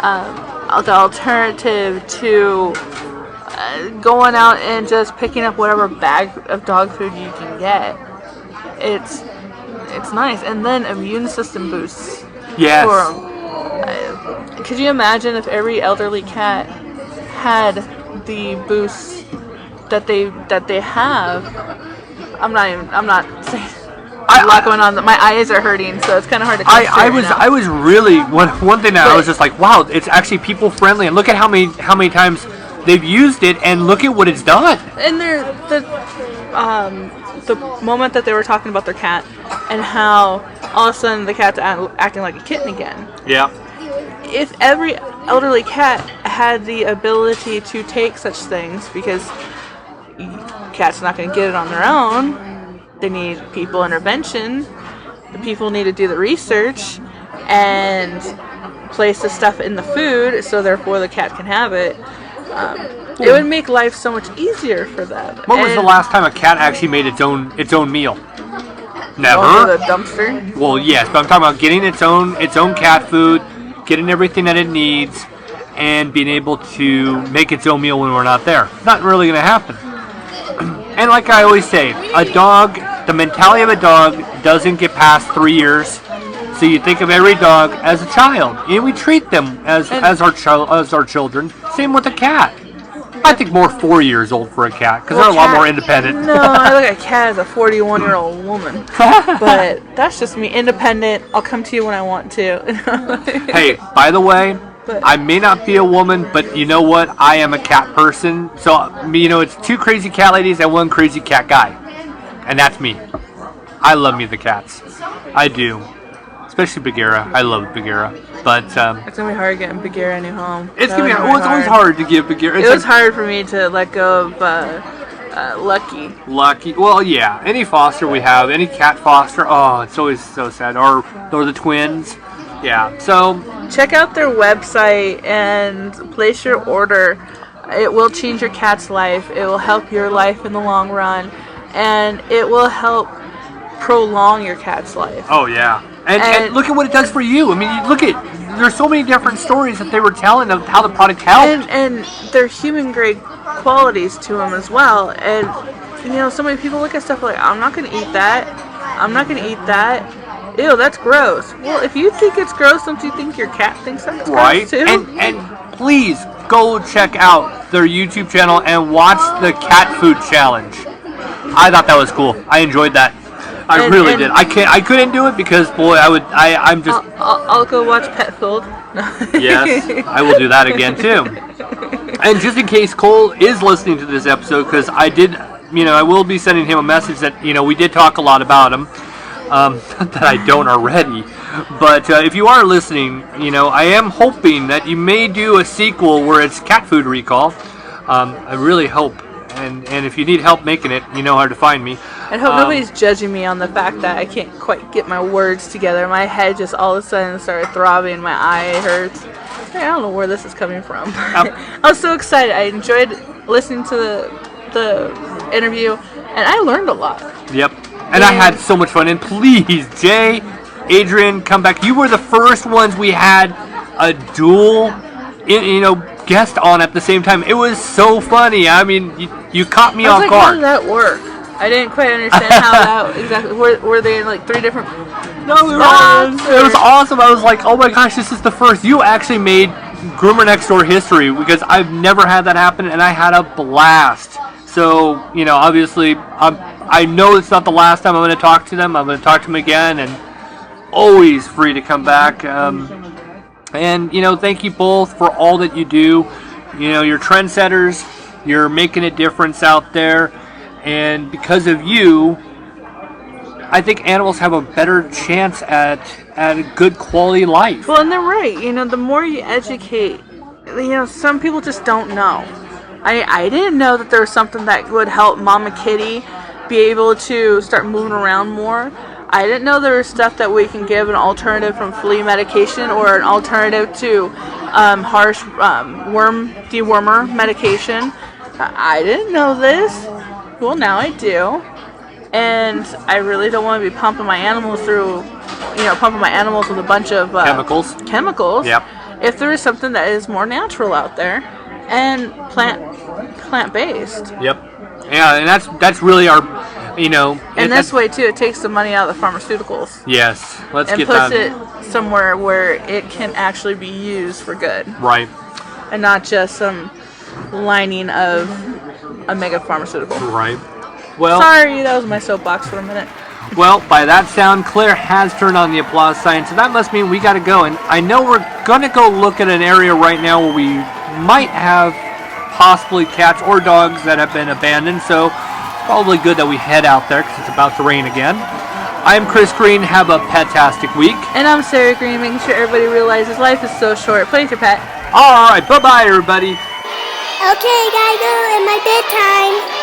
the alternative to going out and just picking up whatever bag of dog food you can get. It's nice. And then immune system boosts. Yes. Could you imagine if every elderly cat had the boosts that they have? I'm not saying a lot going on. My eyes are hurting, so it's kind of hard to I was really one thing that I was just like, wow, it's actually people friendly, and look at how many times they've used it, and look at what it's done. And the moment that they were talking about their cat and how all of a sudden the cat's acting like a kitten again. Yeah. If every elderly cat had the ability to take such things, because cats are not going to get it on their own, they need people intervention. The people need to do the research and place the stuff in the food, so therefore the cat can have it. It would make life so much easier for them. When was the last time a cat actually made its own meal? Never. Over the dumpster? Well, yes, but I'm talking about getting its own cat food, getting everything that it needs, and being able to make its own meal when we're not there. Not really going to happen. And like I always say, a dog, the mentality of a dog doesn't get past 3 years. So you think of every dog as a child, and we treat them as our children. Same with a cat. I think more 4 years old for a cat, because they're a lot more independent. No, I look at a cat as a 41-year-old woman. But that's just me, independent. I'll come to you when I want to. Hey, by the way, I may not be a woman, but you know what? I am a cat person. So, it's 2 crazy cat ladies and 1 crazy cat guy. And that's me. I love me the cats. I do. Especially Bagheera. I love Bagheera. But it's gonna be hard getting Bagheera a new home. It's gonna be hard. Well, it's always hard to give Bagheera. It was hard for me to let go of Lucky. Lucky. Well, yeah. Any foster we have, any cat foster. Oh, it's always so sad. Or the twins. Yeah. So check out their website and place your order. It will change your cat's life. It will help your life in the long run, and it will help prolong your cat's life. Oh yeah. And look at what it does for you. I mean, look at, there's so many different stories that they were telling of how the product helped. And they're human grade qualities to them as well. And, so many people look at stuff like, I'm not going to eat that. I'm not going to eat that. Ew, that's gross. Well, if you think it's gross, don't you think your cat thinks that's gross too? And please go check out their YouTube channel and watch the cat food challenge. I thought that was cool. I enjoyed that. I really did. I couldn't do it because, boy, I'm just... I'll go watch Pet Food. Yes, I will do that again, too. And just in case Cole is listening to this episode, because I will be sending him a message that, we did talk a lot about him, that I don't already. But if you are listening, I am hoping that you may do a sequel where it's cat food recall. I really hope. And if you need help making it, you know how to find me. I hope nobody's judging me on the fact that I can't quite get my words together. My head just all of a sudden started throbbing. My eye hurts. I don't know where this is coming from. I was so excited. I enjoyed listening to the interview, and I learned a lot. Yep. And I had so much fun. And please, Jae, Adrienne, come back. You were the first ones we had a dual, guest on at the same time. It was so funny. I mean, you caught me off guard. How did that work? I didn't quite understand how that exactly. Were they in like 3 different? No, it was awesome. I was like, oh my gosh, this is the first. You actually made Groomer Next Door history because I've never had that happen, and I had a blast. So obviously, I know it's not the last time I'm going to talk to them. I'm going to talk to them again, and always free to come back. And, thank you both for all that you do. You're trendsetters. You're making a difference out there. And because of you, I think animals have a better chance at a good quality life. Well, and they're right. The more you educate, some people just don't know. I didn't know that there was something that would help Mama Kitty be able to start moving around more. I didn't know there was stuff that we can give an alternative from flea medication or an alternative to harsh worm dewormer medication. I didn't know this. Well, now I do. And I really don't want to be pumping my animals with a bunch of chemicals. Yep. If there is something that is more natural out there and plant-based. Yep. Yeah, and that's really our, And this way, too, it takes the money out of the pharmaceuticals. Yes. And puts it somewhere where it can actually be used for good. Right. And not just some lining of a mega pharmaceutical. Right. Well. Sorry, that was my soapbox for a minute. Well, by that sound, Claire has turned on the applause sign, so that must mean we got to go. And I know we're going to go look at an area right now where we might have possibly cats or dogs that have been abandoned, so probably good that we head out there because it's about to rain again. I'm Chris Green. Have a pet-tastic week. And I'm Sarah Green, making sure everybody realizes life is so short. Play with your pet. All right, bye-bye, everybody. Okay, gotta go, it's my bedtime.